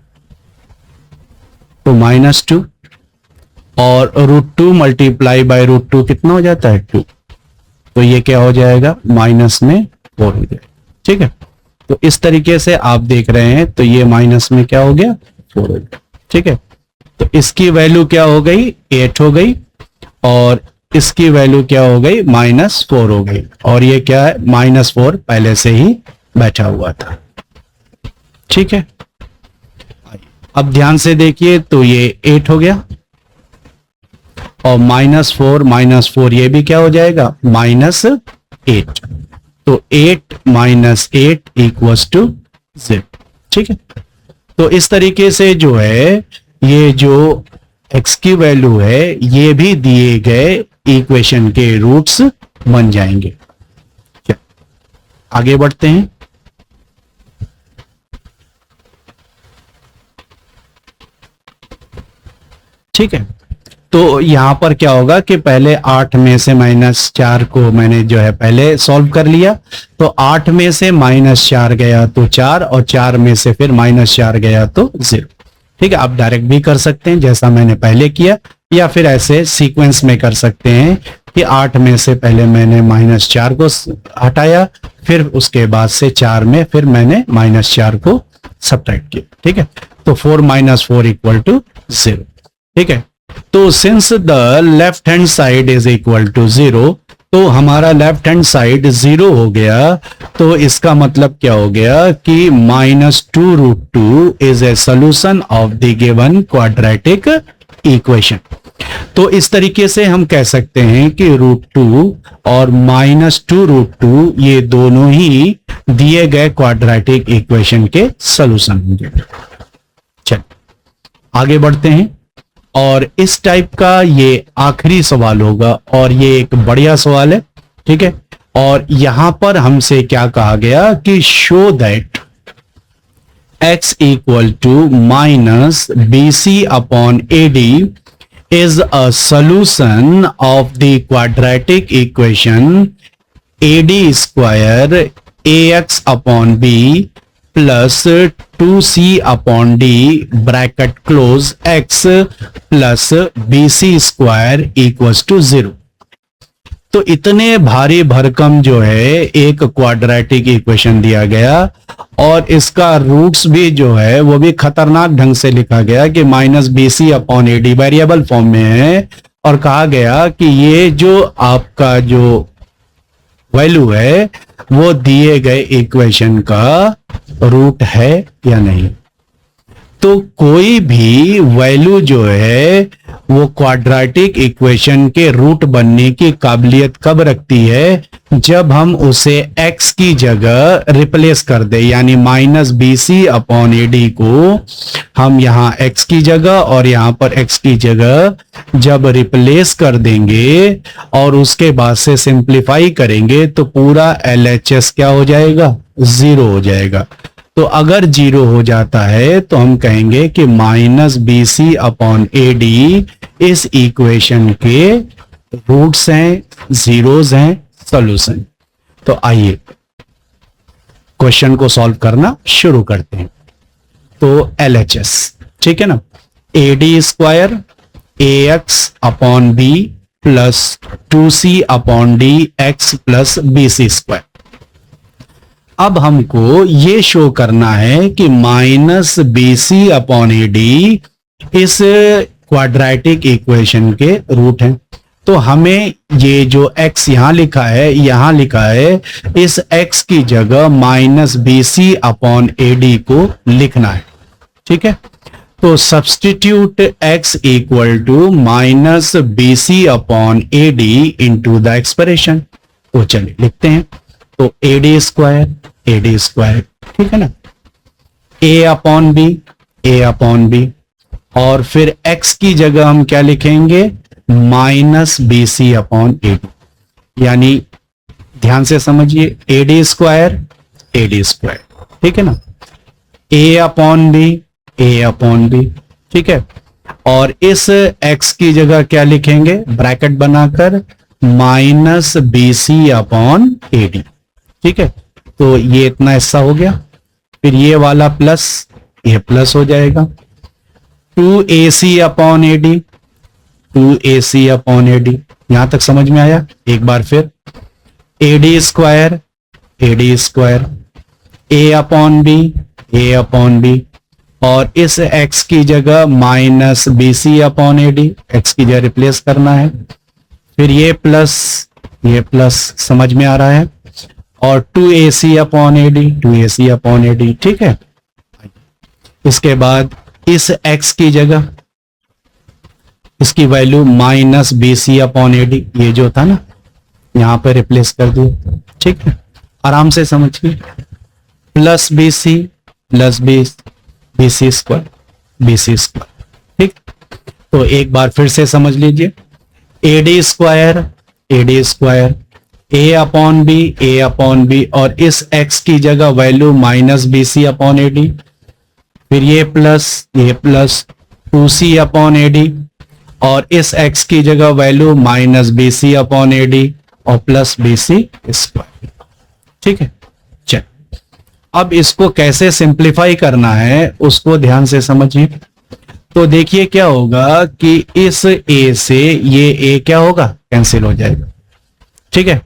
तो -2 और √2 मल्टीप्लाई बाई √2 कितना हो जाता है, 2। तो ये क्या हो जाएगा, माइनस में 4 हो जाएगा। ठीक है। तो इस तरीके से आप देख रहे हैं तो ये माइनस में क्या हो गया, 4 हो गया। ठीक है। तो इसकी वैल्यू क्या हो गई, 8 हो गई और इसकी वैल्यू क्या हो गई, -4 हो गई। और ये क्या है, -4 पहले से ही बैठा हुआ था। ठीक है। अब ध्यान से देखिए तो ये 8 हो गया और -4 ये भी क्या हो जाएगा, -8। तो 8 - 8 इक्वल्स टू 0। ठीक है। तो इस तरीके से जो है ये जो x की वैल्यू है ये भी दिए गए इक्वेशन के रूट्स बन जाएंगे। आगे बढ़ते हैं। ठीक है। तो यहां पर क्या होगा कि पहले 8 में से -4 को मैंने जो है पहले सॉल्व कर लिया, तो 8 में से -4 गया तो 4, और 4 में से फिर -4 गया तो 0। ठीक है, आप डायरेक्ट भी कर सकते हैं जैसा मैंने पहले किया, या फिर ऐसे सीक्वेंस में कर सकते हैं कि 8 में से पहले मैंने -4 को हटाया, फिर उसके बाद से 4 में फिर मैंने -4 को सब्ट्रैक्ट किया। ठीक है, तो 4 - 4 = 0। ठीक है, तो since the left hand side is equal to 0, तो हमारा लेफ्ट हैंड साइड 0 हो गया। तो इसका मतलब क्या हो गया कि -2√2 is a solution of the given quadratic equation. तो इस तरीके से हम कह सकते हैं कि √2 और -2√2 ये दोनों ही दिए गए क्वाड्रेटिक इक्वेशन के सॉल्यूशन होंगे। चलिए आगे बढ़ते हैं, और इस टाइप का ये आखिरी सवाल होगा, और ये एक बढ़िया सवाल है। ठीक है, और यहां पर हमसे क्या कहा गया कि show that x = -BC/AD is a solution of the quadratic equation AD² AX/B plus 2C/D bracket close x plus BC² = 0। तो इतने भारी भरकम जो है एक क्वाड्रेटिक इक्वेशन दिया गया, और इसका रूट्स भी जो है वो भी खतरनाक ढंग से लिखा गया कि -BC/AD वेरिएबल फॉर्म में है, और कहा गया कि ये जो आपका जो वैल्यू है वो दिए गए इक्वेशन का रूट है या नहीं। तो कोई भी वैल्यू जो है वो क्वाड्रेटिक इक्वेशन के रूट बनने की काबिलियत कब रखती है, जब हम उसे x की जगह रिप्लेस कर दे, यानी -BC/AD को हम यहां x की जगह और यहां पर x की जगह जब रिप्लेस कर देंगे और उसके बाद से सिंप्लीफाई करेंगे, तो पूरा LHS क्या हो जाएगा, 0 हो जाएगा। तो अगर 0 हो जाता है तो हम कहेंगे कि -BC/AD इस इक्वेशन के रूट्स हैं, जीरोस हैं, सॉल्यूशन। तो आइए क्वेश्चन को सॉल्व करना शुरू करते हैं। तो LHS, ठीक है ना, AD² AX/B plus 2C/D x plus BC²। अब हमको ये शो करना है कि -BC/AD इस क्वाड्रेटिक इक्वेशन के रूट हैं। तो हमें ये जो x यहां लिखा है, यहां लिखा है, इस x की जगह -BC/AD को लिखना है। ठीक है, तो substitute x = -BC/AD into the expression. तो चलिए लिखते हैं। तो AD², ठीक है ना, A/B, और फिर x की जगह हम क्या लिखेंगे, -BC/AD। यानी ध्यान से समझिए, AD², ठीक है ना, A/B, ठीक है, और इस x की जगह क्या लिखेंगे, ब्रैकेट बनाकर -BC/AD। ठीक है, तो ये इतना हिस्सा हो गया, फिर ये वाला प्लस, ये प्लस हो जाएगा, 2AC/AD, यहां तक समझ में आया। एक बार फिर AD², A/B, और इस x की जगह -BC/AD, x की जगह रिप्लेस करना है, फिर ये प्लस समझ में आ रहा है, और 2AC/AD, ठीक है। इसके बाद इस x की जगह इसकी वैल्यू -BC/AD, ये जो था ना, यहां पे रिप्लेस कर दिया। ठीक है, आराम से समझिए, प्लस BC², ठीक। तो एक बार फिर से समझ लीजिए, AD², A/B, और इस x की जगह वैल्यू -BC/AD, फिर ये प्लस 2C/AD, और इस x की जगह value minus b c upon a d और प्लस बी सी स्क्वायर। ठीक है, चल अब इसको कैसे सिंप्लीफाई करना है उसको ध्यान से समझिए। तो देखिए क्या होगा कि इस a से ये a क्या होगा, कैंसिल हो जाएगा। ठीक है,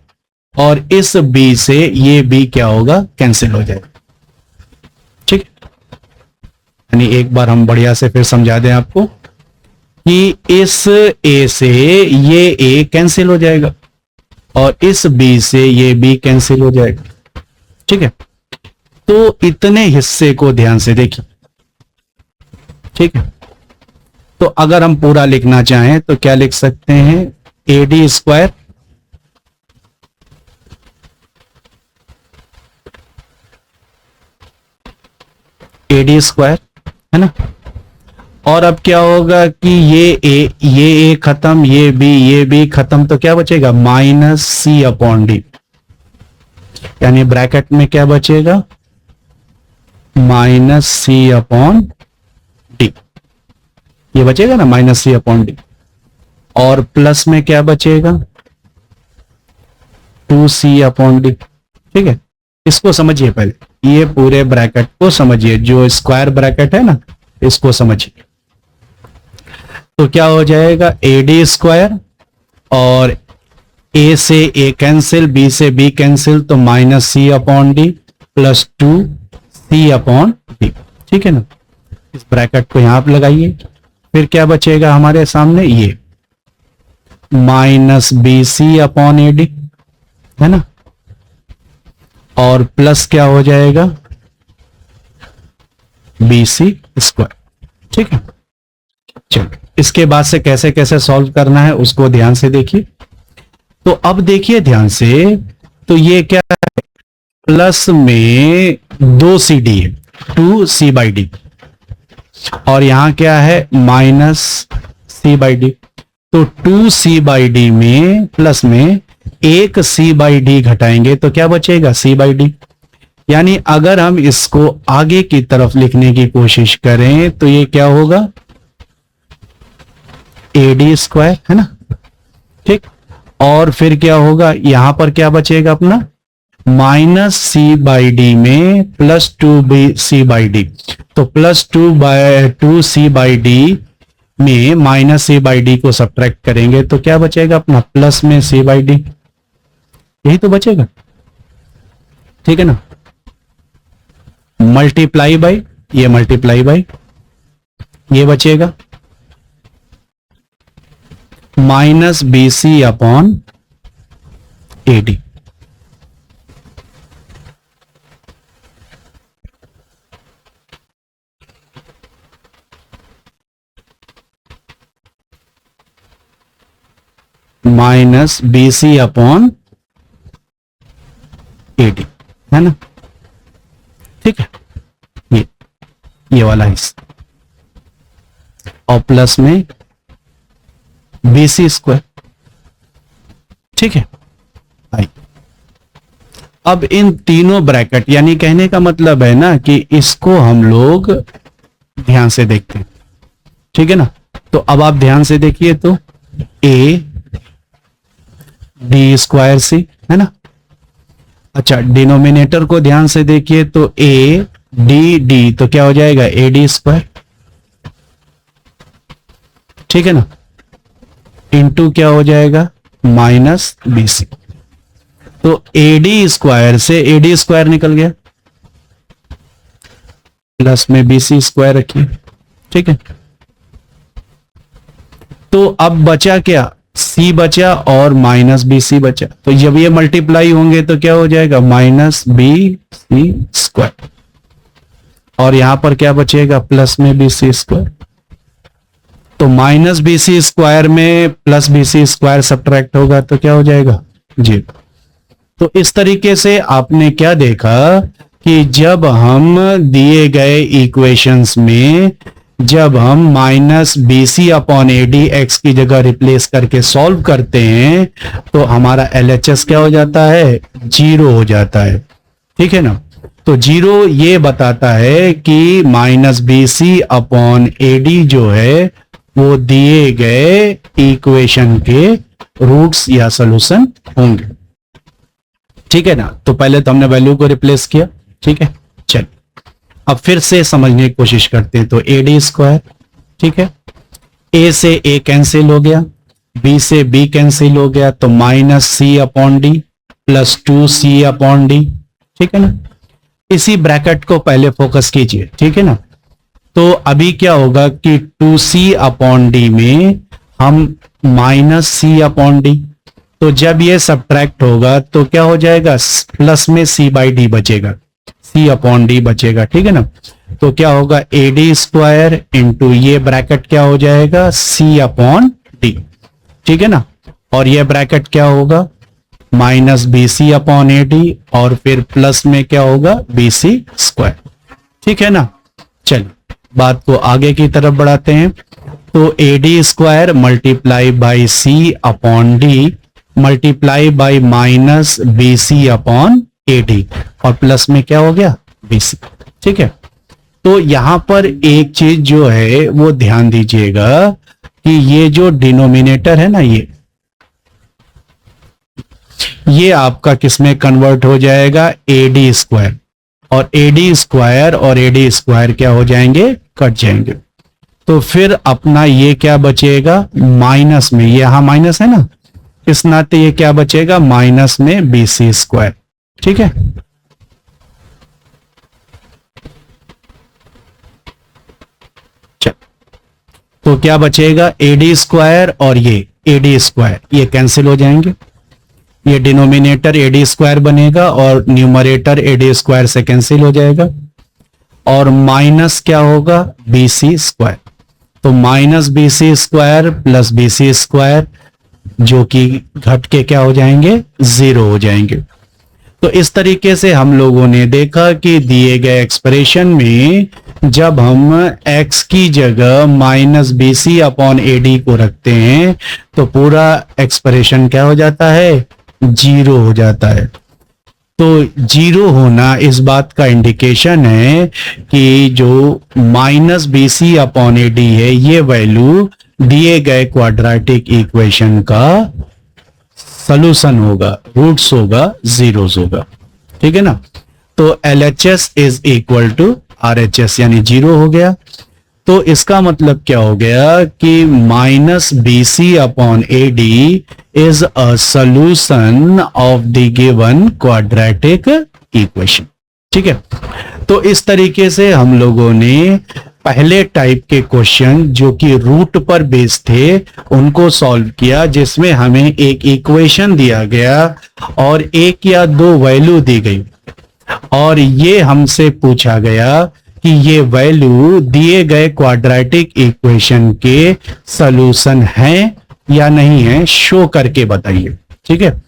और इस b से ये b क्या होगा, कैंसिल हो जाएगा। ठीक है, यानी एक बार हम बढ़िया से फिर समझा दें आपको कि इस a से ये a कैंसिल हो जाएगा और इस b से ये b कैंसिल हो जाएगा। ठीक है, तो इतने हिस्से को ध्यान से देखिए। ठीक है, तो अगर हम पूरा लिखना चाहें तो क्या लिख सकते हैं, ए डी स्क्वायर है ना। और अब क्या होगा कि ये a खत्म, ये b खत्म, तो क्या बचेगा, माइनस सी अपॉन डी, यानी ब्रैकेट में क्या बचेगा, माइनस सी अपॉन डी, ये बचेगा ना माइनस सी अपॉन डी। और प्लस में क्या बचेगा, 2c अपॉन डी। ठीक है, इसको समझिए पहले, ये पूरे ब्रैकेट को समझिए, जो स्क्वायर ब्रैकेट है ना इसको समझिए। तो क्या हो जाएगा, ए डी स्क्वायर और a से a कैंसिल, b से b कैंसिल, तो minus C upon D plus 2c upon D. ठीक है ना, इस ब्रैकेट को यहां पर लगाइए, फिर क्या बचेगा हमारे सामने, ये minus b c upon a d है ना, और प्लस क्या हो जाएगा, बी सी स्क्वायर। ठीक है, चलो इसके बाद से कैसे कैसे सॉल्व करना है उसको ध्यान से देखिए। तो अब देखिए ध्यान से, तो ये क्या है, प्लस में 2cd है, 2c/d, और यहां क्या है, माइनस c/d। तो 2c/d में प्लस में एक c/d घटाएंगे तो क्या बचेगा, c/d। यानी अगर हम इसको आगे की तरफ लिखने की कोशिश करें तो ये क्या होगा, ए डी स्क्वायर है ना। ठीक, और फिर क्या होगा, यहां पर क्या बचेगा अपना, माइनस c/d में प्लस 2c/d, तो प्लस 2c/d में माइनस c/d को सब्ट्रैक्ट करेंगे तो क्या बचेगा अपना, प्लस में c/d, यही तो बचेगा। ठीक है ना, मल्टीप्लाई बाय ये, मल्टीप्लाई बाय ये बचेगा, minus b c upon a d. Minus b c upon a d है ना। ठीक है, ये वाला हिस्सा, और प्लस में बी सी स्क्वायर। ठीक है, आई अब इन तीनों ब्रैकेट, यानी कहने का मतलब है ना कि इसको हम लोग ध्यान से देखते हैं। ठीक है ना, तो अब आप ध्यान से देखिए, तो ए डी स्क्वायर सी है ना। अच्छा, डिनोमिनेटर को ध्यान से देखिए, तो ए डी डी, तो क्या हो जाएगा, ए डी स्क्वायर। ठीक है ना, इंटू क्या हो जाएगा, माइनस बी सी। तो ए डी स्क्वायर से ए डी स्क्वायर निकल गया, प्लस में बी सी स्क्वायर रखिए। ठीक है, तो अब बचा क्या, सी बचा और माइनस बी सी बचा, तो जब ये मल्टीप्लाई होंगे तो क्या हो जाएगा, माइनस बी सी स्क्वायर, और यहां पर क्या बचेगा, प्लस में बी सी स्क्वायर। तो माइनस बी सी स्क्वायर में plus b c square subtract होगा तो क्या हो जाएगा, 0। तो इस तरीके से आपने क्या देखा कि जब हम दिए गए इक्वेशंस में जब हम minus b c upon a d x की जगह रिप्लेस करके सॉल्व करते हैं तो हमारा LHS क्या हो जाता है, 0 हो जाता है। ठीक है ना, तो 0 ये बताता है कि minus b c upon a d जो है वो दिए गए इक्वेशन के रूट्स या सॉल्यूशन होंगे। ठीक है ना। तो पहले तो हमने वैल्यू को रिप्लेस किया। ठीक है, चलिए अब फिर से समझने की कोशिश करते हैं। तो AD², ठीक है, A से A कैंसिल हो गया, B से B कैंसिल हो गया, तो -C/D प्लस 2C/D। ठीक है ना। इसी ब्रैकेट को पहले फोकस कीजिए। ठीक है ना। तो अभी क्या होगा कि 2C/D में हम -C/D, तो जब ये सब्ट्रैक्ट होगा तो क्या हो जाएगा, प्लस में C/D बचेगा, C/D बचेगा। ठीक है ना। तो क्या होगा, AD² इंटू ये ब्रैकेट क्या हो जाएगा, C/D। ठीक है ना। और ये ब्रैकेट क्या होगा, -BC/AD, और फिर प्लस में क्या होगा, BC²। ठीक है ना। चलिए बात को आगे की तरफ बढ़ाते हैं। तो AD² multiply by C/D multiply by -BC/AD, और प्लस में क्या हो गया, BC। ठीक है। तो यहां पर एक चीज जो है वो ध्यान दीजिएगा कि ये जो डिनोमिनेटर है ना, ये आपका किसमें कन्वर्ट हो जाएगा, AD², और AD² क्या हो जाएंगे, कट जाएंगे। तो फिर अपना ये क्या बचेगा, माइनस में, ये यहां माइनस है ना, इस नाते ये क्या बचेगा, माइनस में BC²। ठीक है। तो क्या बचेगा, AD² और ये AD², ये कैंसिल हो जाएंगे। ये डिनोमिनेटर AD² बनेगा और न्यूमरेटर AD² से कैंसिल हो जाएगा, और माइनस क्या होगा, BC²। तो -BC² प्लस BC², जो कि घट के क्या हो जाएंगे, 0 हो जाएंगे। तो इस तरीके से हम लोगों ने देखा कि दिए गए एक्सप्रेशन में जब हम x की जगह -BC/AD को रखते हैं तो पूरा एक्सप्रेशन क्या हो जाता है, 0 हो जाता है। तो 0 होना इस बात का इंडिकेशन है कि जो -BC/AD है, ये वैल्यू दिए गए क्वाड्रेटिक इक्वेशन का सॉल्यूशन होगा, रूट्स होगा, जीरोस होगा। ठीक है ना। तो LHS is equal to RHS, यानी 0 हो गया। तो इसका मतलब क्या हो गया कि -BC/AD is a solution of the given quadratic equation. ठीक है। तो इस तरीके से हम लोगों ने पहले टाइप के क्वेश्चन जो कि रूट पर बेस्ड थे उनको सॉल्व किया, जिसमें हमें एक इक्वेशन दिया गया और एक या दो वैल्यू दी गई, और ये हमसे पूछा गया कि ये वैल्यू दिए गए क्वाड्रेटिक इक्वेशन के सॉल्यूशन हैं या नहीं है, शो करके बताइए। ठीक है।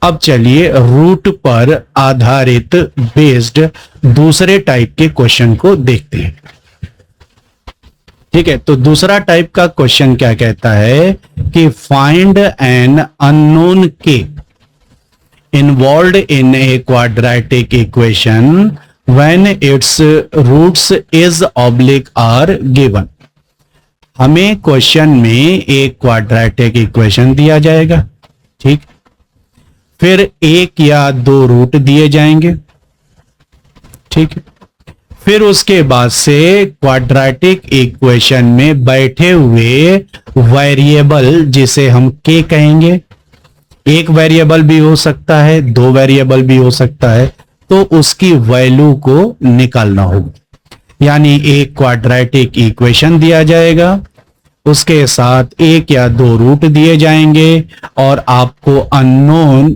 अब चलिए रूट पर आधारित बेस्ड दूसरे टाइप के क्वेश्चन को देखते हैं। ठीक है। तो दूसरा टाइप का क्वेश्चन क्या कहता है कि find an unknown k involved in a quadratic equation when its roots is oblique are given. हमें क्वेश्चन में एक क्वाड्रेटिक इक्वेशन दिया जाएगा। ठीक। फिर एक या दो रूट दिए जाएंगे। ठीक है। फिर उसके बाद से क्वाड्रेटिक इक्वेशन में बैठे हुए वेरिएबल, जिसे हम के कहेंगे, एक वेरिएबल भी हो सकता है, दो वेरिएबल भी हो सकता है, तो उसकी वैल्यू को निकालना होगा। यानी एक क्वाड्रेटिक इक्वेशन दिया जाएगा, उसके साथ एक या दो रूट दिए जाएंगे, और आपको अननोन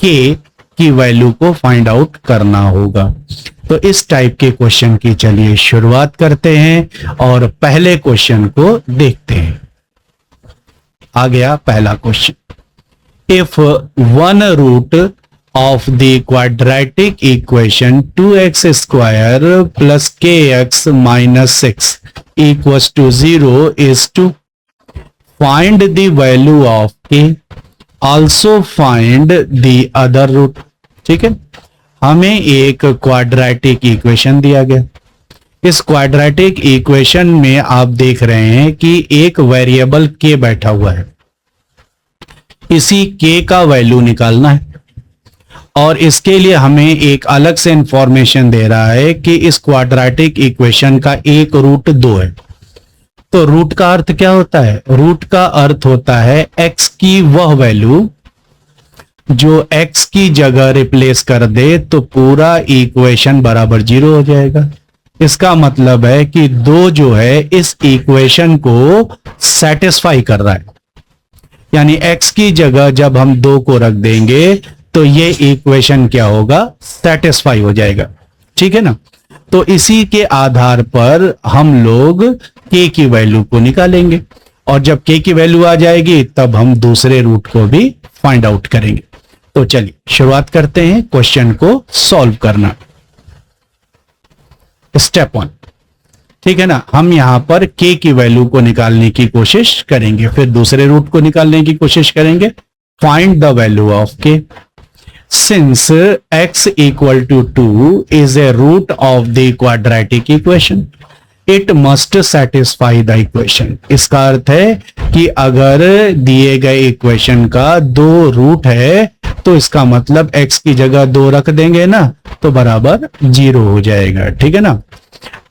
के की वैल्यू को फाइंड आउट करना होगा। तो इस टाइप के क्वेश्चन की चलिए शुरुआत करते हैं और पहले क्वेश्चन को देखते हैं। आ गया पहला question. If one root of the quadratic equation 2x² plus kx minus 6 equals to 0 is to find the value of k, also find the other root. ठीक है। हमें एक क्वाड्रेटिक इक्वेशन दिया गया, इस क्वाड्रेटिक इक्वेशन में आप देख रहे हैं कि एक वेरिएबल के बैठा हुआ है, इसी के का वैल्यू निकालना है और इसके लिए हमें एक अलग से इंफॉर्मेशन दे रहा है कि इस क्वाड्रेटिक इक्वेशन का एक रूट 2 है। तो रूट का अर्थ क्या होता है? रूट का अर्थ होता है x की वह वैल्यू जो x की जगह रिप्लेस कर दे तो पूरा इक्वेशन बराबर 0 हो जाएगा। इसका मतलब है कि 2 जो है इस इक्वेशन को सेटिस्फाई कर रहा है, यानी x की जगह जब हम 2 को रख देंगे तो ये इक्वेशन क्या होगा? सेटिस्फाई हो जाएगा। ठीक है ना? तो इसी के आधार पर हम लोग k की वैल्यू को निकालेंगे और जब k की वैल्यू आ जाएगी तब हम दूसरे रूट को भी फाइंड आउट करेंगे। तो चलिए शुरुआत करते हैं क्वेश्चन को सॉल्व करना। स्टेप 1, ठीक है ना, हम यहां पर k की वैल्यू को निकालने की कोशिश करेंगे, फिर दूसरे रूट को निकालने की कोशिश करेंगे। Find the value of k since x equal to 2 is a root of the quadratic equation, it must satisfy the equation। इसका अर्थ है कि अगर दिए गए इक्वेशन का 2 रूट है तो इसका मतलब x की जगह 2 रख देंगे ना तो बराबर 0 हो जाएगा। ठीक है ना?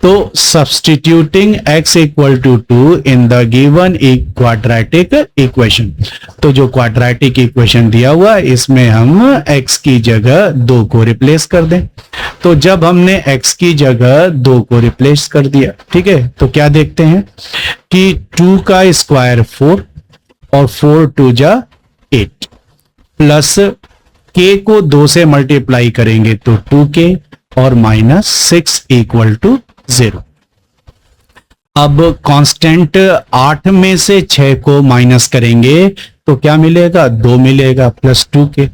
तो substituting x equal to 2 in the given quadratic equation, तो जो क्वाड्रेटिक इक्वेशन दिया हुआ है इसमें हम x की जगह 2 को रिप्लेस कर दें। तो जब हमने x की जगह 2 को रिप्लेस कर दिया, ठीक है, तो क्या देखते हैं कि 2 का स्क्वायर 4 और 4 2 जा 8 प्लस k को 2 से मल्टीप्लाई करेंगे तो 2k और -6 इक्वल टू 0। अब कांस्टेंट 8 में से 6 को माइनस करेंगे तो क्या मिलेगा? 2 मिलेगा प्लस 2k,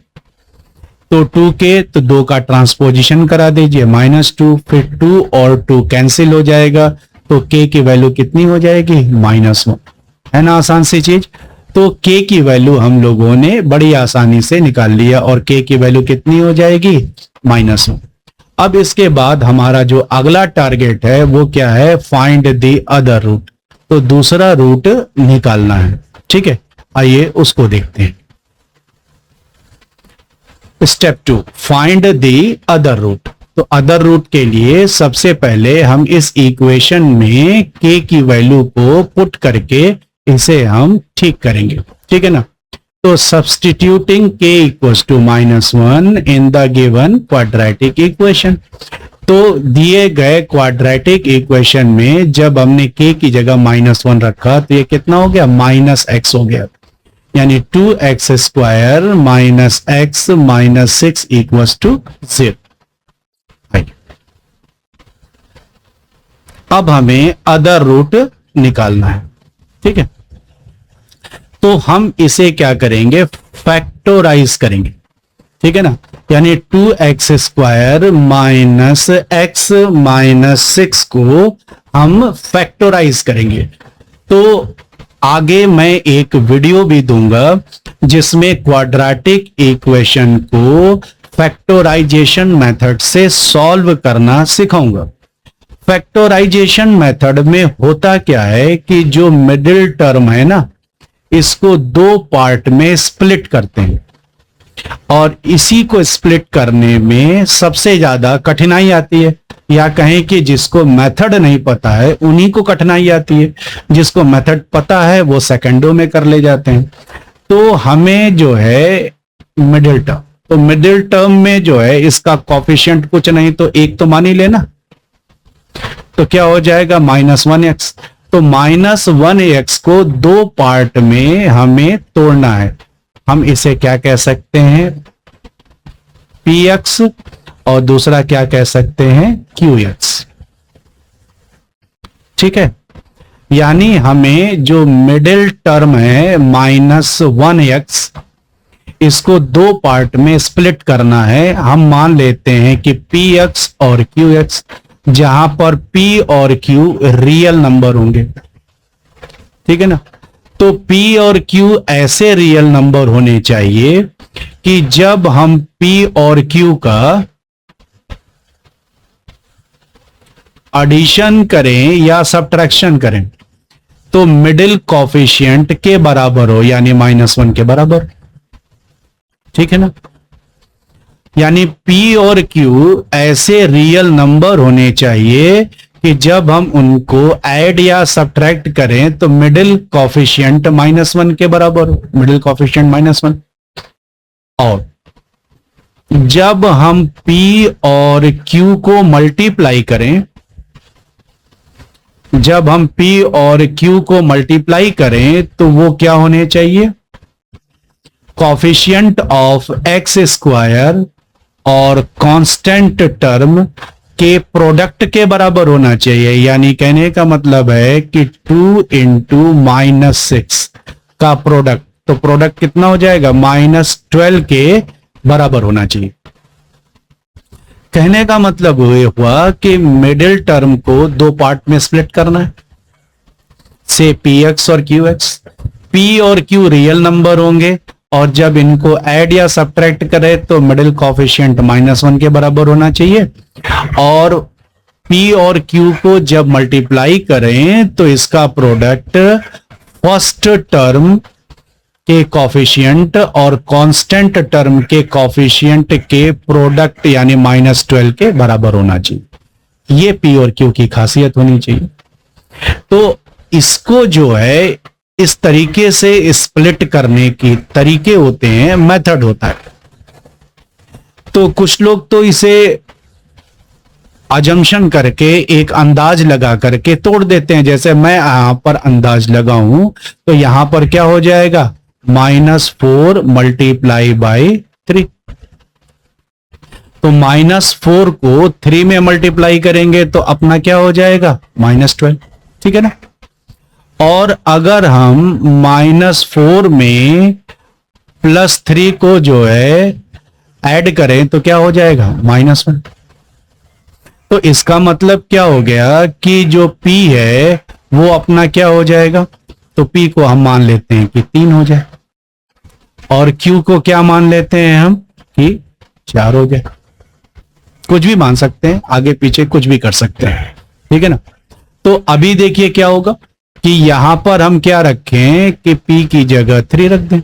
तो 2k तो 2 का ट्रांसपोजिशन करा दीजिए -2, फिर 2 और 2 कैंसिल हो जाएगा तो k की वैल्यू कितनी हो जाएगी? -1। है ना आसान सी चीज? तो k की वैल्यू हम लोगों ने बड़ी आसानी से निकाल लिया और k की वैल्यू कितनी हो जाएगी? -1। अब इसके बाद हमारा जो अगला टारगेट है वो क्या है? फाइंड द अदर रूट, तो दूसरा रूट निकालना है। ठीक है, आइए उसको देखते हैं। Step 2, find the other root. तो अदर रूट के लिए सबसे पहले हम इस इक्वेशन में k की वैल्यू को पुट करके इसे हम ठीक करेंगे। ठीक है ना? तो substituting k equals to -1 in the given quadratic equation, तो दिए गए क्वाड्रेटिक इक्वेशन में जब हमने k की जगह -1 रखा तो ये कितना हो गया? -x हो गया, यानी 2x square -x -6 equals to 0। अब हमें अदर रूट निकालना है। ठीक है, तो हम इसे क्या करेंगे? फैक्टोराइज करेंगे। ठीक है ना? यानी 2x स्क्वायर -x -6 को हम फैक्टोराइज करेंगे। तो आगे मैं एक वीडियो भी दूंगा जिसमें क्वाड्रेटिक इक्वेशन को फैक्टोराइजेशन मेथड से सॉल्व करना सिखाऊंगा। फैक्टोराइजेशन मेथड में होता क्या है कि जो मिडिल टर्म है ना इसको 2 पार्ट में स्प्लिट करते हैं और इसी को स्प्लिट करने में सबसे ज्यादा कठिनाई आती है, या कहें कि जिसको मेथड नहीं पता है उन्हीं को कठिनाई आती है, जिसको मेथड पता है वो सेकंडों में कर ले जाते हैं। तो हमें जो है मिडिल टर्म, तो मिडिल टर्म में जो है इसका कोफिशिएंट कुछ नहीं तो 1 तो मान ही लेना, तो क्या हो जाएगा? -1x। तो -1x को 2 पार्ट में हमें तोड़ना है। हम इसे क्या कह सकते हैं? px, और दूसरा क्या कह सकते हैं? qx। ठीक है, यानी हमें जो मिडिल टर्म है -1x इसको 2 पार्ट में स्प्लिट करना है। हम मान लेते हैं कि px और qx, जहां पर p और q रियल नंबर होंगे। ठीक है ना? तो p और q ऐसे रियल नंबर होने चाहिए कि जब हम p और q का एडिशन करें या सब्ट्रैक्शन करें तो मिडिल कॉफिशिएंट के बराबर हो, यानी -1 के बराबर। ठीक है ना? यानी P और Q ऐसे रियल नंबर होने चाहिए कि जब हम उनको ऐड या सब्ट्रैक्ट करें तो मिडिल कॉफिशिएंट -1 के बराबर हो, मिडिल कॉफिशिएंट -1। और जब हम P और Q को मल्टीप्लाई करें, जब हम P और Q को मल्टीप्लाई करें तो वो क्या होने चाहिए? कॉफिशिएंट ऑफ एक्स स्क्वायर और कांस्टेंट टर्म के प्रोडक्ट के बराबर होना चाहिए। यानी कहने का मतलब है कि 2 इंटू -6 का प्रोडक्ट, तो प्रोडक्ट कितना हो जाएगा? -12 के बराबर होना चाहिए। कहने का मतलब ये हुआ कि मिडिल टर्म को दो पार्ट में स्प्लिट करना है, से px और qx। p और q रियल नंबर होंगे और जब इनको ऐड या सब्ट्रैक्ट करें तो मिडिल कॉफिशिएंट -1 के बराबर होना चाहिए। और p और q को जब मल्टीप्लाई करें तो इसका प्रोडक्ट फर्स्ट टर्म के कॉफिशिएंट और कांस्टेंट टर्म के कॉफिशिएंट के प्रोडक्ट यानी -12 के बराबर होना चाहिए। ये p और q की खासियत होनी चाहिए। तो इसको जो है इस तरीके से स्प्लिट करने के तरीके होते हैं, मेथड होता है। तो कुछ लोग तो इसे अजम्पशन करके एक अंदाज लगा करके तोड़ देते हैं। जैसे मैं यहां पर अंदाज लगाऊं तो यहां पर क्या हो जाएगा? -4 मल्टीप्लाई बाई 3। तो -4 को 3 में मल्टीप्लाई करेंगे तो अपना क्या हो जाएगा? -12। ठीक है ना? और अगर हम -4 में +3 को जो है ऐड करें तो क्या हो जाएगा? -1। तो इसका मतलब क्या हो गया कि जो P है वो अपना क्या हो जाएगा? तो P को हम मान लेते हैं कि 3 हो जाए और Q को क्या मान लेते हैं हम कि 4 हो जाए। कुछ भी मान सकते हैं, आगे पीछे कुछ भी कर सकते हैं। ठीक है ना? तो अभी देखिए क्या होगा कि यहां पर हम क्या रखें कि P की जगह 3 रख दें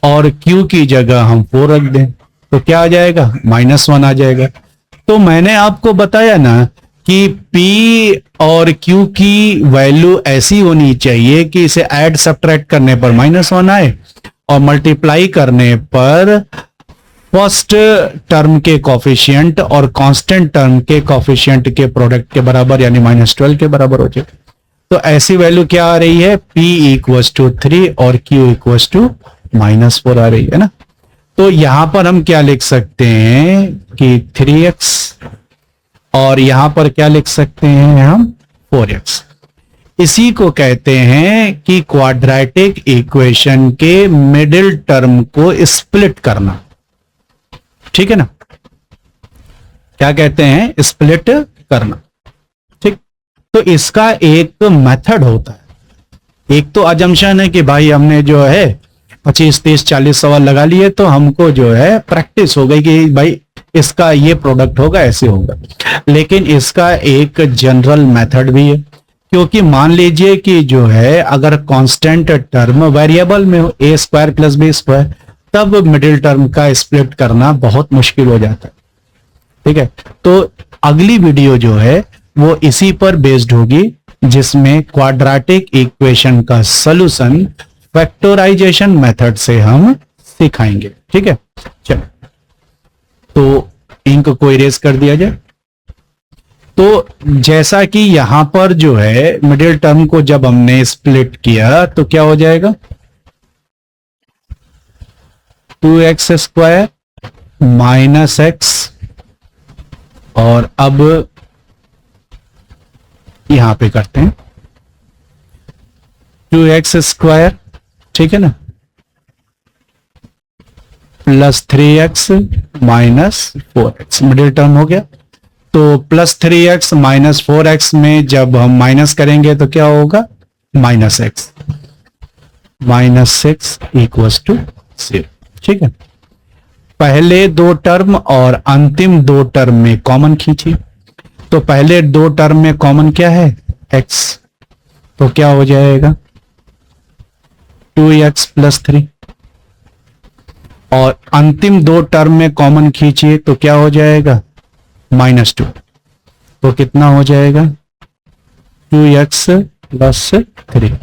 और Q की जगह हम 4 रख दें तो क्या आ जाएगा? -1 आ जाएगा। तो मैंने आपको बताया ना कि P और Q की वैल्यू ऐसी होनी चाहिए कि इसे ऐड सब्ट्रैक्ट करने पर -1 आए और मल्टीप्लाई करने पर फर्स्ट टर्म के कॉफिशिएंट और कांस्टेंट टर्म के कॉफिशिएंट के प्रोडक्ट के बराबर यानी -12 के बराबर हो जाए। तो ऐसी वैल्यू क्या आ रही है? P = 3 और Q = -4 आ रही है ना? तो यहां पर हम क्या लिख सकते हैं कि 3x और यहां पर क्या लिख सकते हैं हम? 4x। इसी को कहते हैं कि क्वाड्रेटिक इक्वेशन के मिडिल टर्म को स्प्लिट करना। ठीक है ना? क्या कहते हैं? स्प्लिट करना। ठीक। तो इसका एक मेथड होता है। एक तो अजम्पशन है कि भाई हमने जो है 25, 30, 40 सवाल लगा लिए तो हमको जो है प्रैक्टिस हो गई कि भाई इसका ये प्रोडक्ट होगा, ऐसे होगा। लेकिन इसका एक जनरल मेथड भी है, क्योंकि मान लीजिए कि जो है अगर कांस्टेंट टर्म वेरिएबल में हो a² + b², तब मिडिल टर्म का स्प्लिट करना बहुत मुश्किल हो जाता है। ठीक है? तो अगली वीडियो जो है वो इसी पर बेस्ड होगी, जिसमें क्वाड्रेटिक इक्वेशन का सॉल्यूशन फैक्टराइजेशन मेथड से हम सिखाएंगे। ठीक है? चलो, तो इंक को इरेज कर दिया जाए। तो जैसा कि यहां पर जो है मिडिल टर्म को जब हमने स्प्लिट किया तो क्या हो जाएगा? 2x² -x और अब यहां पे करते हैं 2x²। ठीक है ना? +3x -4x मिडिल टर्म हो गया। तो +3x -4x में जब हम माइनस करेंगे तो क्या होगा? -x -6 = 0। ठीक है? पहले दो टर्म और अंतिम दो टर्म में कॉमन खींचिए तो पहले दो टर्म में कॉमन क्या है, x, तो क्या हो जाएगा 2x प्लस 3, और अंतिम दो टर्म में कॉमन खींचिए तो क्या हो जाएगा -2, तो कितना हो जाएगा 2x प्लस 3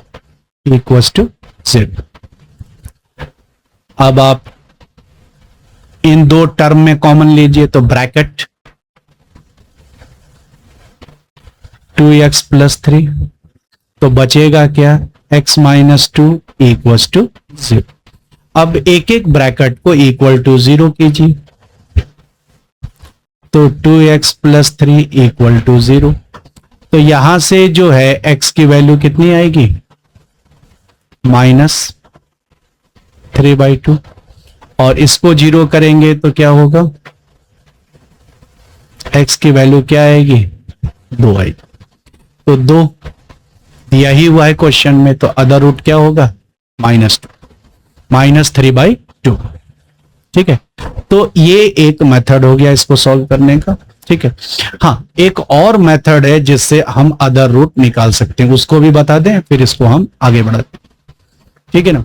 इक्वल्स टू 0। अब आप इन दो टर्म में कॉमन लीजिए तो ब्रैकेट 2x प्लस 3, तो बचेगा क्या x माइनस 2 इक्वल्स टू 0। अब एक एक ब्रैकेट को इक्वल टू 0 कीजिए, तो 2x प्लस 3 इक्वल टू 0। तो यहां से जो है x की वैल्यू कितनी आएगी -3/2, और इसको 0 करेंगे तो क्या होगा, x की वैल्यू क्या आएगी 2 आएगी। तो 2 दिया ही हुआ है क्वेश्चन में, तो अदर रूट क्या होगा -3/2। ठीक है, तो ये एक मेथड हो गया इसको सॉल्व करने का। ठीक है, हाँ एक और मेथड है जिससे हम अदर रूट निकाल सकते हैं, उसको भी बता दें फिर इसको हम आगे बढ़ाते हैं। ठीक है ना,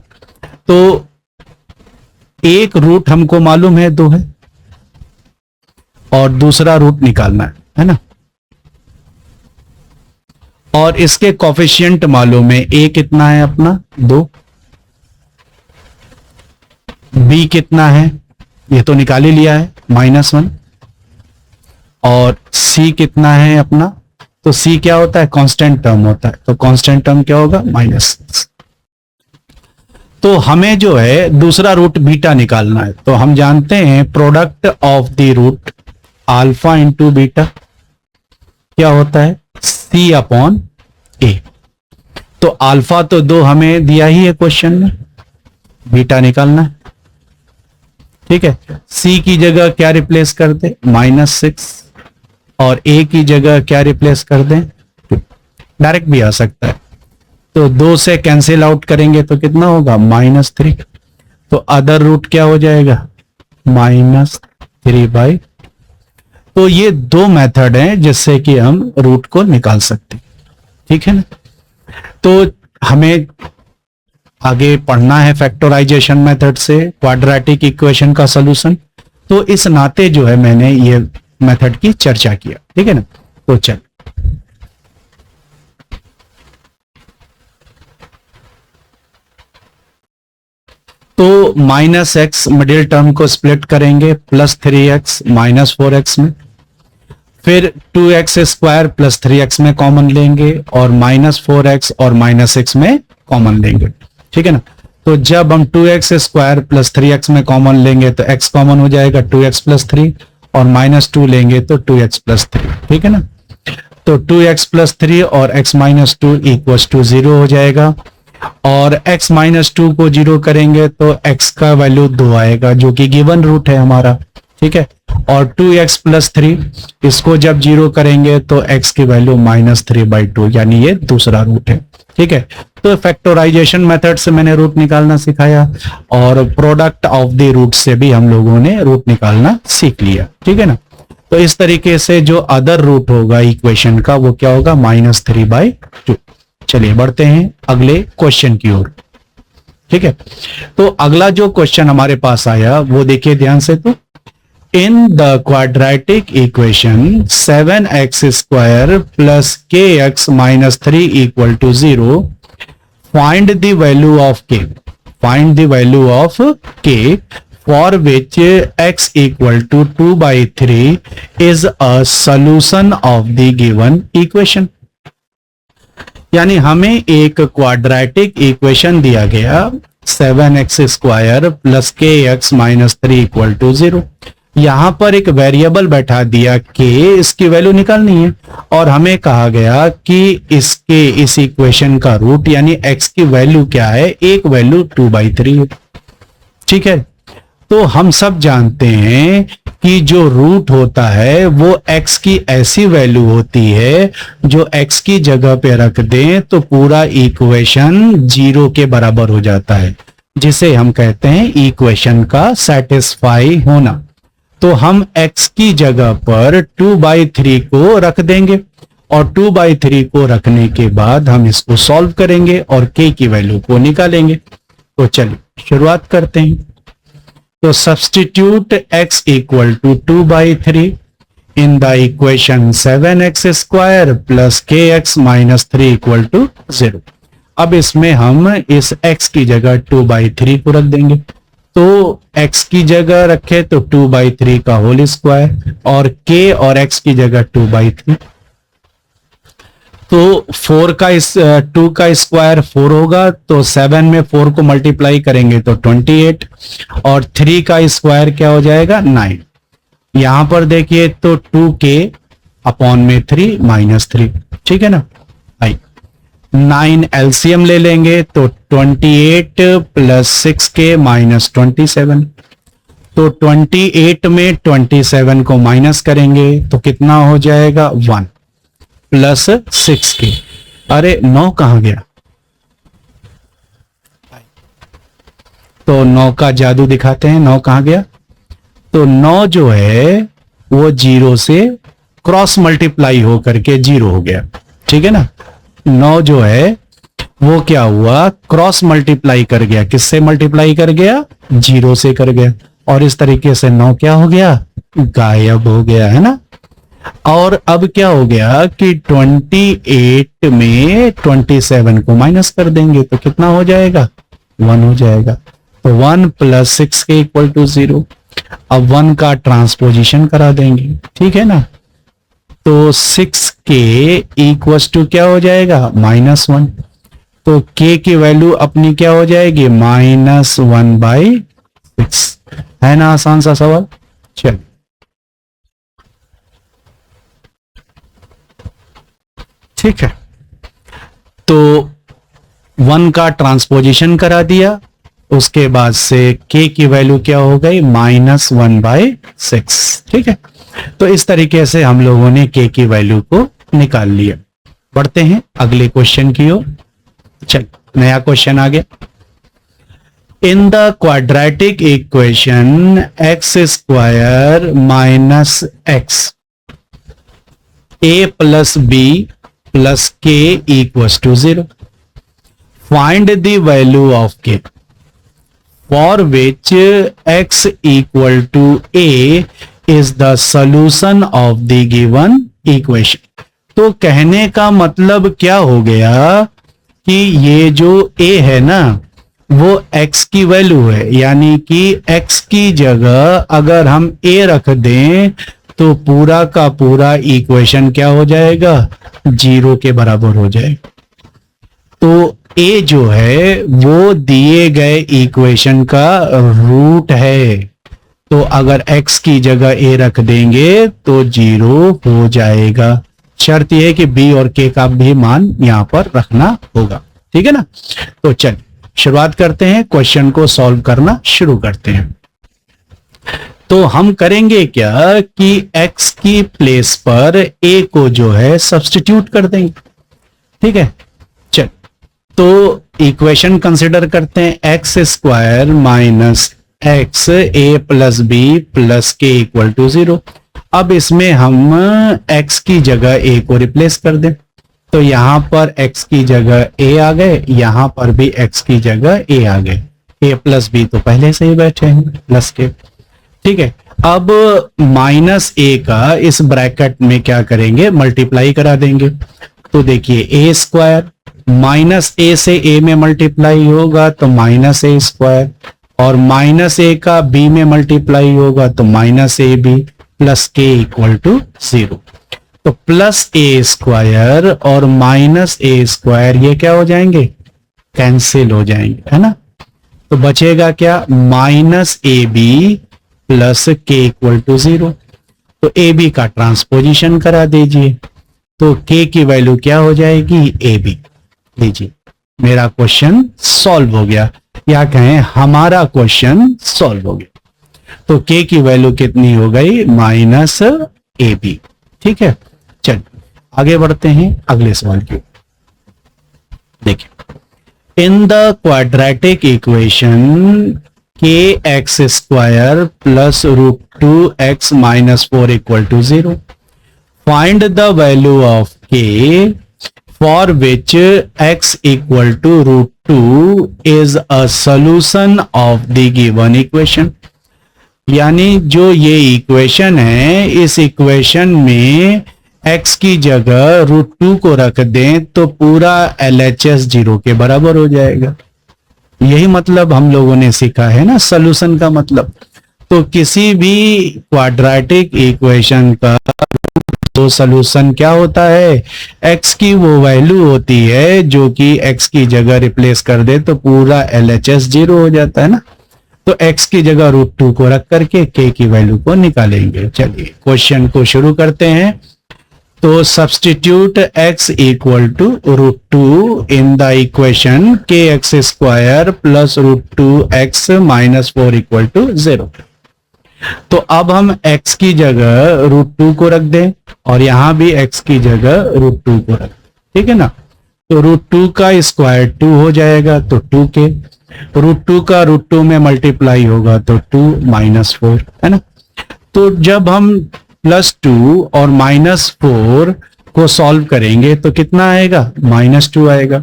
तो एक रूट हमको मालूम है 2 है, और दूसरा रूट निकालना है ना, और इसके कोफिशिएंट मालूम है, a कितना है अपना 2, b कितना है ये तो निकाल ही लिया है -1, और c कितना है अपना, तो c क्या होता है कांस्टेंट टर्म होता है, तो कांस्टेंट टर्म क्या होगा -6। तो हमें जो है दूसरा रूट बीटा निकालना है, तो हम जानते हैं product of the root alpha into beta क्या होता है c/a। तो अल्फा तो 2 हमें दिया ही है क्वेश्चन में, बीटा निकालना है। ठीक है, c की जगह क्या रिप्लेस कर दे -6, और a की जगह क्या रिप्लेस कर दें, डायरेक्ट भी आ सकता है, तो 2 से कैंसिल आउट करेंगे तो कितना होगा -3, तो अदर रूट क्या हो जाएगा -3/। तो ये 2 मेथड हैं जिससे कि हम रूट को निकाल सकते हैं। ठीक है ना, तो हमें आगे पढ़ना है फैक्टराइजेशन मेथड से क्वाड्रेटिक इक्वेशन का सॉल्यूशन, तो इस नाते जो है मैंने ये मेथड की चर्चा किया। ठीक है ना, तो चल तो -x मिडिल टर्म को स्प्लिट करेंगे +3x -4x में, फिर 2x स्क्वायर प्लस 3x में कॉमन लेंगे, और -4x और -6 में कॉमन लेंगे। ठीक है ना, तो जब हम 2x स्क्वायर प्लस 3x में कॉमन लेंगे तो x कॉमन हो जाएगा 2x प्लस 3, और -2 लेंगे तो 2x प्लस 3। ठीक है ना, तो 2x प्लस 3 और x माइनस 2 इक्वल्स टू 0 हो जाएगा, और x माइनस 2 को 0 करेंगे तो x का वैल्यू 2 आएगा जो कि गिवन रूट है हमारा। ठीक है, और 2x प्लस 3 इसको जब 0 करेंगे तो x की वैल्यू -3/2, यानी ये दूसरा रूट है। ठीक है, तो फैक्टराइजेशन मेथड से मैंने रूट निकालना सिखाया, और प्रोडक्ट ऑफ द रूट से भी हम लोगों ने रूट निकालना सीख लिया। ठीक है ना, तो इस तरीके से जो अदर रूट होगा इक्वेशन का वो क्या होगा -3/2। चलिए बढ़ते हैं अगले क्वेश्चन की ओर। ठीक है, तो अगला जो क्वेश्चन हमारे पास आया वो देखिए ध्यान से, तो in the quadratic equation 7x square plus kx minus 3 equal to 0, find the value of k, find the value of k for which x equal to 2/3 is a solution of the given equation। यानी हमें एक quadratic equation दिया गया 7x square plus kx minus 3 equal to 0, यहां पर एक variable बैठा दिया k, इसकी वैल्यू निकालनी है, और हमें कहा गया कि इसके इस इक्वेशन का रूट यानी x की वैल्यू क्या है, एक वैल्यू 2/3 है। ठीक है, तो हम सब जानते हैं कि जो रूट होता है वो x की ऐसी वैल्यू होती है जो x की जगह पे रख दें तो पूरा इक्वेशन 0 के बराबर हो जाता है, जिसे हम कहते हैं इक्वेशन का सेटिस्फाई होना। तो हम x की जगह पर 2/3 को रख देंगे और 2/3 को रखने के बाद हम इसको सॉल्व करेंगे और k की वैल्यू को निकालेंगे। तो चलिए शुरुआत करते हैं। तो substitute x equal to 2/3 in the equation 7x square plus kx minus 3 equal to 0। अब इसमें हम इस x की जगह 2/3 को रख देंगे। तो x की जगह रखे तो 2/3 का होल स्क्वायर और k और x की जगह 2/3। तो 4 का 2 का स्क्वायर 4 होगा, तो 7 में 4 को मल्टीप्लाई करेंगे तो 28 और 3 का स्क्वायर क्या हो जाएगा 9। यहां पर देखिए तो 2k अपॉन में 3 माइनस 3, ठीक है ना। आई 9 एलसीएम ले लेंगे तो 28 प्लस 6k माइनस 27। तो 28 में 27 को माइनस करेंगे तो कितना हो जाएगा 1 प्लस 6k। अरे 9 कहां गया? तो 9 का जादू दिखाते हैं, 9 कहां गया? तो 9 जो है वो 0 से क्रॉस मल्टीप्लाई होकर के 0 हो गया, ठीक है ना। 9 जो है वो क्या हुआ, क्रॉस मल्टीप्लाई कर गया। किससे मल्टीप्लाई कर गया? 0 से कर गया। और इस तरीके से 9 क्या हो गया, गायब हो गया, है ना। और अब क्या हो गया कि 28 में 27 को माइनस कर देंगे तो कितना हो जाएगा 1 हो जाएगा। तो 1 प्लस 6k इक्वल टू 0। अब 1 का ट्रांसपोजिशन करा देंगे, ठीक है ना। तो 6k इक्वल्स टू क्या हो जाएगा -1। तो k की वैल्यू अपनी क्या हो जाएगी -1/6। है ना आसान सा सवाल। चल ठीक है, तो 1 का ट्रांसपोजिशन करा दिया, उसके बाद से k की वैल्यू क्या हो गई -1/6, ठीक है। तो इस तरीके से हम लोगों ने k की वैल्यू को निकाल लिया। बढ़ते हैं अगले क्वेश्चन की ओर। चल नया क्वेश्चन आ गया। In the quadratic equation x square minus x a plus b plus k equals to 0, find the value of k for which x equal to a is the solution of the given equation. तो कहने का मतलब क्या हो गया कि ये जो a है ना वो x की वैल्यू है, यानी कि x की जगह अगर हम a रख दें तो पूरा का पूरा इक्वेशन क्या हो जाएगा 0 के बराबर हो जाएगा। तो a जो है वो दिए गए इक्वेशन का रूट है, तो अगर x की जगह a रख देंगे तो 0 हो जाएगा। शर्त यह है कि b और k का भी मान यहां पर रखना होगा, ठीक है ना। तो चल शुरुआत करते हैं, क्वेश्चन को सॉल्व करना शुरू करते हैं। तो हम करेंगे क्या कि x की प्लेस पर a को जो है सब्स्टिट्यूट कर देंगे, ठीक है। चल तो इक्वेशन कंसिडर करते हैं x square minus x a plus b plus k equal to 0। अब इसमें हम x की जगह a को रिप्लेस कर दें, तो यहां पर x की जगह a आ गए, यहां पर भी x की जगह a आ गए। a प्लस b तो पहले से ही बैठे हैं प्लस के, ठीक है। अब माइनस a का इस ब्रैकेट में क्या करेंगे मल्टीप्लाई करा देंगे। तो देखिए a स्क्वायर माइनस a से a में मल्टीप्लाई होगा तो माइनस a स्क्वायर, और माइनस a का b में मल्टीप्लाई होगा तो minus a b plus k equal to 0। तो प्लस a स्क्वायर और माइनस a स्क्वायर ये क्या हो जाएंगे कैंसिल हो जाएंगे, है ना। तो बचेगा क्या माइनस ए बी प्लस के इक्वल टू 0। तो ए बी का ट्रांसपोजिशन करा दीजिए, तो k की वैल्यू क्या हो जाएगी ए बी। लीजिए मेरा क्वेश्चन सॉल्व हो गया, या कहें हमारा क्वेश्चन सॉल्व हो गया। तो k की वैल्यू कितनी हो गई माइनस ए बी, ठीक है। चल आगे बढ़ते हैं अगले सवाल की। देखिए in the quadratic equation K X square plus root two X minus 4 equal to 0. Find the value of K for which X equal to root two is a solution of the given equation. यानी जो ये equation है, इस equation में x की जगह root two को रख दें तो पूरा LHS 0 के बराबर हो जाएगा. यही मतलब हम लोगों ने सीखा है ना सॉल्यूशन का मतलब. तो किसी भी क्वाड्रेटिक इक्वेशन का तो सॉल्यूशन क्या होता है, x की वो वैल्यू होती है जो कि x की जगह रिप्लेस कर दे तो पूरा LHS 0 हो जाता है ना. तो x की जगह रूट टू को रख करके k की वैल्यू को निकालेंगे. चलिए क्वेश्चन को शुरू करते हैं. तो substitute x equal to root two in the equation K X square plus root two X minus 4 equal to 0. तो अब हम x की जगह रूट टू को रख दें और यहां भी x की जगह रूट टू को रख दें. ठीक है ना. तो रूट टू का स्क्वायर 2 हो जाएगा तो 2k. रूट टू का रूट टू में मल्टीप्लाई होगा तो 2 माइनस 4 है ना. तो जब हम +2 और -4 को सॉल्व करेंगे तो कितना आएगा, -2 आएगा.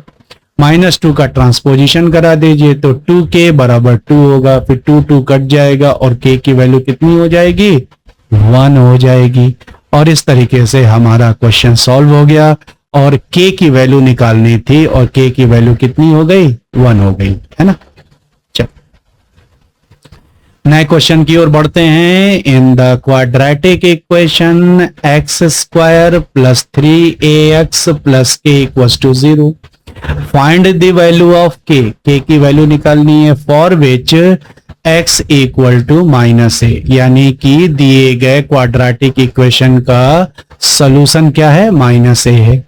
-2 का ट्रांसपोजिशन करा दीजिए तो 2k बराबर 2 होगा. फिर 2 कट जाएगा और k की वैल्यू कितनी हो जाएगी, 1 हो जाएगी. और इस तरीके से हमारा क्वेश्चन सॉल्व हो गया. और k की वैल्यू निकालनी थी और k की वैल्यू कितनी हो गई, 1 हो गई है ना. चल नए क्वेश्चन की ओर बढ़ते हैं. In the quadratic equation x square plus 3ax plus k equals to 0. Find the value of k. k की वैल्यू निकालनी है for which x equal to -a. यानी कि दिए गए क्वाड्रेटिक इक्वेशन का सॉल्यूशन क्या है, -a है.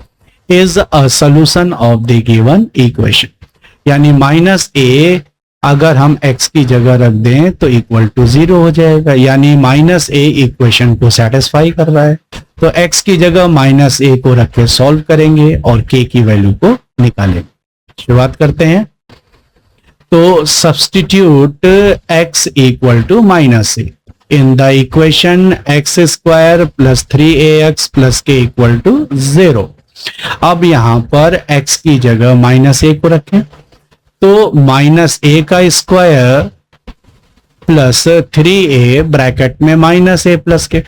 Is a solution of the given equation. यानी -a अगर हम x की जगह रख दें तो इक्वल टू 0 हो जाएगा. यानी -a इक्वेशन को सेटिस्फाई कर रहा है. तो x की जगह -a को रख के सॉल्व करेंगे और k की वैल्यू को निकालेंगे. शुरुआत करते हैं. तो substitute x equal to -a in the equation x square plus 3ax plus k equal to 0. अब यहां पर x की जगह -a को रखें तो -a का स्क्वायर प्लस 3a ब्रैकेट में -a प्लस के.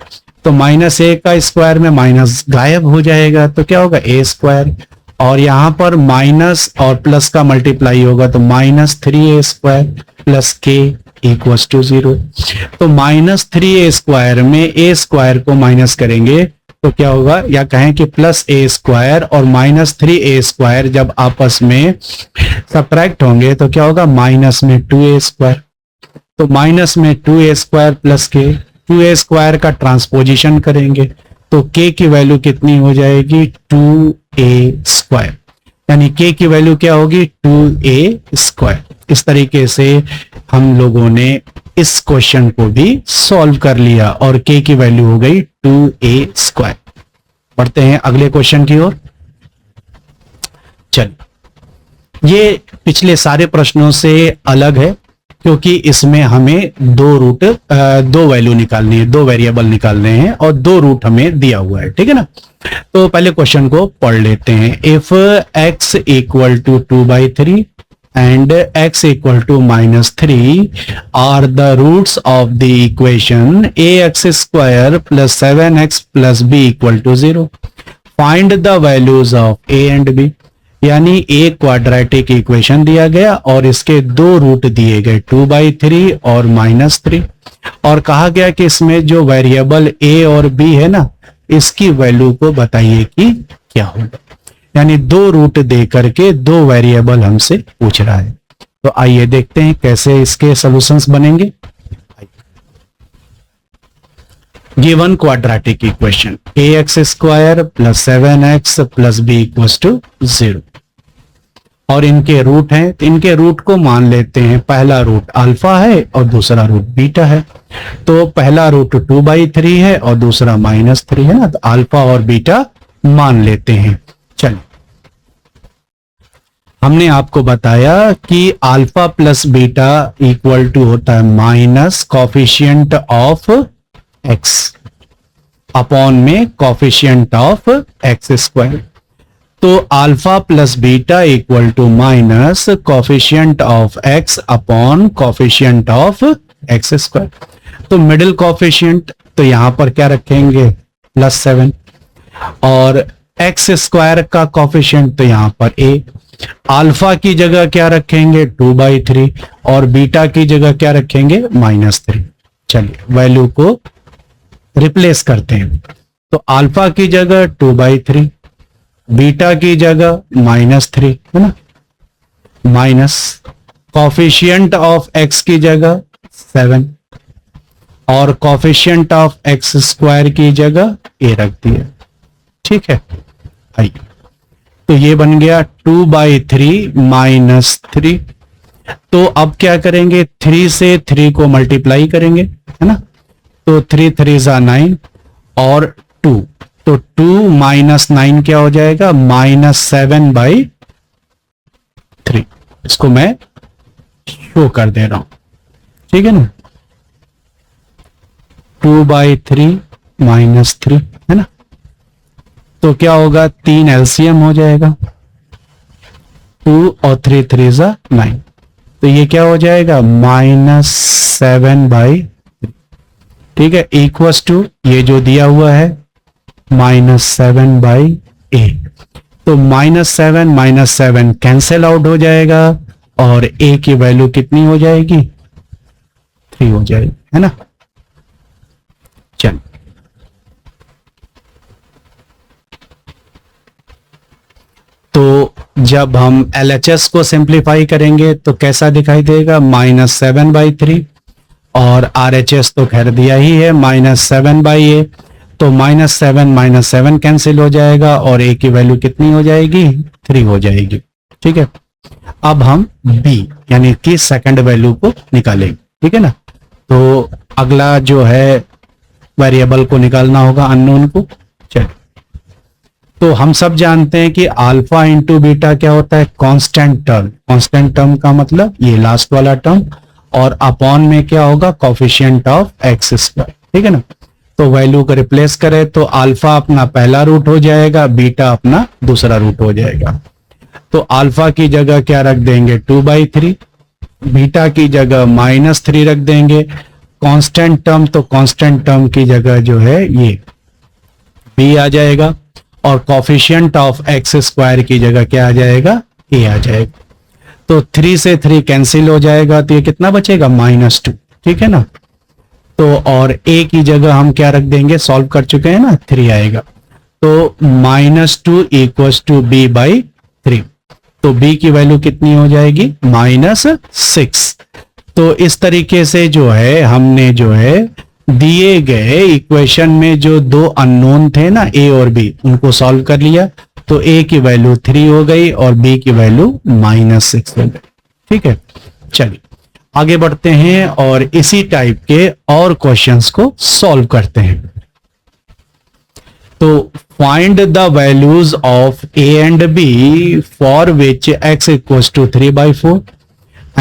तो -a का स्क्वायर में माइनस गायब हो जाएगा तो क्या होगा, a स्क्वायर. और यहां पर माइनस और प्लस का मल्टीप्लाई होगा तो -3a square plus k equals to 0. तो -3a स्क्वायर में a स्क्वायर को माइनस करेंगे तो क्या होगा, या कहें कि +a स्क्वायर और -3a स्क्वायर जब आपस में सब्ट्रैक्ट होंगे तो क्या होगा, माइनस में 2a स्क्वायर. तो माइनस में 2a square plus k. 2a square का ट्रांसपोजिशन करेंगे तो k की वैल्यू कितनी हो जाएगी, 2a स्क्वायर. यानी k की वैल्यू क्या होगी, 2a स्क्वायर. इस तरीके से हम लोगों ने इस क्वेश्चन को भी सॉल्व कर लिया और k की वैल्यू हो गई 2a स्क्वायर. बढ़ते हैं अगले क्वेश्चन की ओर. चलिए ये पिछले सारे प्रश्नों से अलग है क्योंकि इसमें हमें दो वैल्यू निकालनी है, दो वेरिएबल निकालने हैं और 2 रूट हमें दिया हुआ है. ठीक है ना. तो पहले क्वेश्चन को पढ़ लेते हैं. If x equal to 2/3 and x equal to -3 are the roots of the equation ax square plus 7x plus b equal to 0. Find the values of a and b. यानी एक क्वाड्रेटिक इक्वेशन दिया गया और इसके 2 root दिए गए 2/3 और -3 और कहा गया कि इसमें जो वेरिएबल a और b है ना, इसकी वैल्यू को बताइए कि क्या होगा. यानी 2 रूट दे करके 2 वेरिएबल हमसे पूछ रहा है. तो आइए देखते हैं कैसे इसके सॉल्यूशंस बनेंगे. Given quadratic equation ax square plus 7x plus b equals to 0 और इनके रूट हैं. इनके रूट को मान लेते हैं. पहला रूट अल्फा है और दूसरा रूट बीटा है. तो पहला रूट 2/3 है और दूसरा -3 है ना. तो अल्फा और बीटा मान लेते हैं. चलिए हमने आपको बताया कि alpha plus beta equal to होता है minus coefficient of x upon में कॉफिशिएंट ऑफ एक्स स्क्वायर। तो alpha plus beta equal to minus coefficient of x upon coefficient of x square. तो मिडिल कॉफिशिएंट तो यहां पर क्या रखेंगे +7 और एक्स स्क्वायर का कॉफिशिएंट तो यहां पर ए। अल्फा की जगह क्या रखेंगे 2/3 और बीटा की जगह क्या रखेंगे -3। चलिए वैल्यू को रिप्लेस करते हैं। तो अल्फा की जगह 2/3, बीटा की जगह -3 है ना, माइनस कॉफिशिएंट ऑफ एक्स की जगह 7 और कॉफिशिएंट ऑफ एक्स स्क्वायर की जगह ए रख दिया। ठीक है, आइए तो ये बन गया 2/3 -3। तो अब क्या करेंगे 3 से 3 को मल्टीप्लाई करेंगे है ना, तो 3 3 जा 9 और 2, तो 2 - 9 क्या हो जाएगा -7/3। इसको मैं शो कर दे रहा हूं, ठीक है ना, 2/3 -3 है ना, तो क्या होगा 3 एलसीएम हो जाएगा, 2 और 3 3 जा 9, तो ये क्या हो जाएगा -7/3। ठीक है, इक्वल्स टू ये जो दिया हुआ है -7/8। तो -7 -7 कैंसिल आउट हो जाएगा और a की वैल्यू कितनी हो जाएगी 3 हो जाएगी, है ना। चल तो जब हम LHS को सिंप्लीफाई करेंगे तो कैसा दिखाई देगा -7/3 और RHS तो खैर दिया ही है -7/8, तो -7 -7 कैंसिल हो जाएगा और a की वैल्यू कितनी हो जाएगी 3 हो जाएगी। ठीक है, अब हम b यानी कि सेकंड वैल्यू को निकालेंगे। ठीक है ना, तो अगला जो है वेरिएबल को निकालना होगा अननोन को। चलिए, तो हम सब जानते हैं कि अल्फा इंटू बीटा क्या होता है कांस्टेंट टर्म। कांस्टेंट टर्म का मतलब ये लास्ट वाला टर्म और अपॉन में क्या होगा कॉफिशिएंट ऑफ एक्स स्क्वायर। ठीक है ना, तो वैल्यू को रिप्लेस करें तो अल्फा अपना पहला रूट हो जाएगा, बीटा अपना दूसरा रूट हो जाएगा। तो अल्फा की जगह क्या रख देंगे 2/3, बीटा की जगह -3 रख देंगे। कांस्टेंट टर्म तो कांस्टेंट टर्म की जगह जो है ये b आ जाएगा और कॉफिशिएंट ऑफ एक्स स्क्वायर की जगह क्या आ जाएगा a आ जाएगा। तो 3 से 3 कैंसिल हो जाएगा तो ये कितना बचेगा -2। ठीक है ना, तो और a की जगह हम क्या रख देंगे, सॉल्व कर चुके हैं ना 3 आएगा, तो -2 इक्वल्स टू b/3। तो b की वैल्यू कितनी हो जाएगी -6। तो इस तरीके से जो है हमने जो है दिए गए इक्वेशन में जो दो अननोन थे ना a और b उनको सॉल्व कर लिया, तो a की वैल्यू 3 हो गई और b की वैल्यू -6 हो गई। ठीक है, चलिए आगे बढ़ते हैं और इसी टाइप के और क्वेश्चंस को सॉल्व करते हैं। तो find the values of a and b for which x equals to 3/4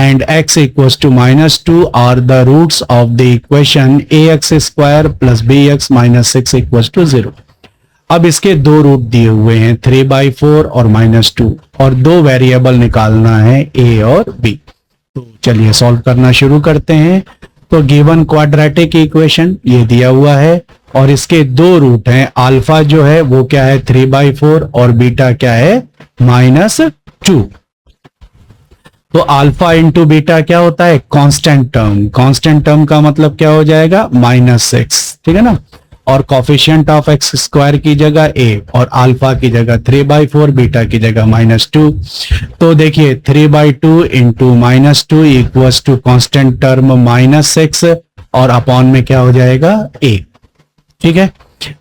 and x equals to -2 are the roots of the equation ax square plus bx minus 6 equals to 0। अब इसके दो root दिए हुए हैं 3/4 और -2 और दो वेरिएबल निकालना है a और b। तो चलिए सॉल्व करना शुरू करते हैं। तो गिवन क्वाड्रेटिक इक्वेशन ये दिया हुआ है और इसके दो रूट हैं, अल्फा जो है वो क्या है 3/4 और बीटा क्या है -2। तो अल्फा इंटू बीटा क्या होता है कांस्टेंट टर्म। कांस्टेंट टर्म का मतलब क्या हो जाएगा -6। ठीक है ना, और कॉफिशिएंट ऑफ एक्स स्क्वायर की जगह a और अल्फा की जगह 3/4, बीटा की जगह -2। तो देखिए 3/2 into -2 equals to constant term -6 और अपॉन में क्या हो जाएगा a। ठीक है,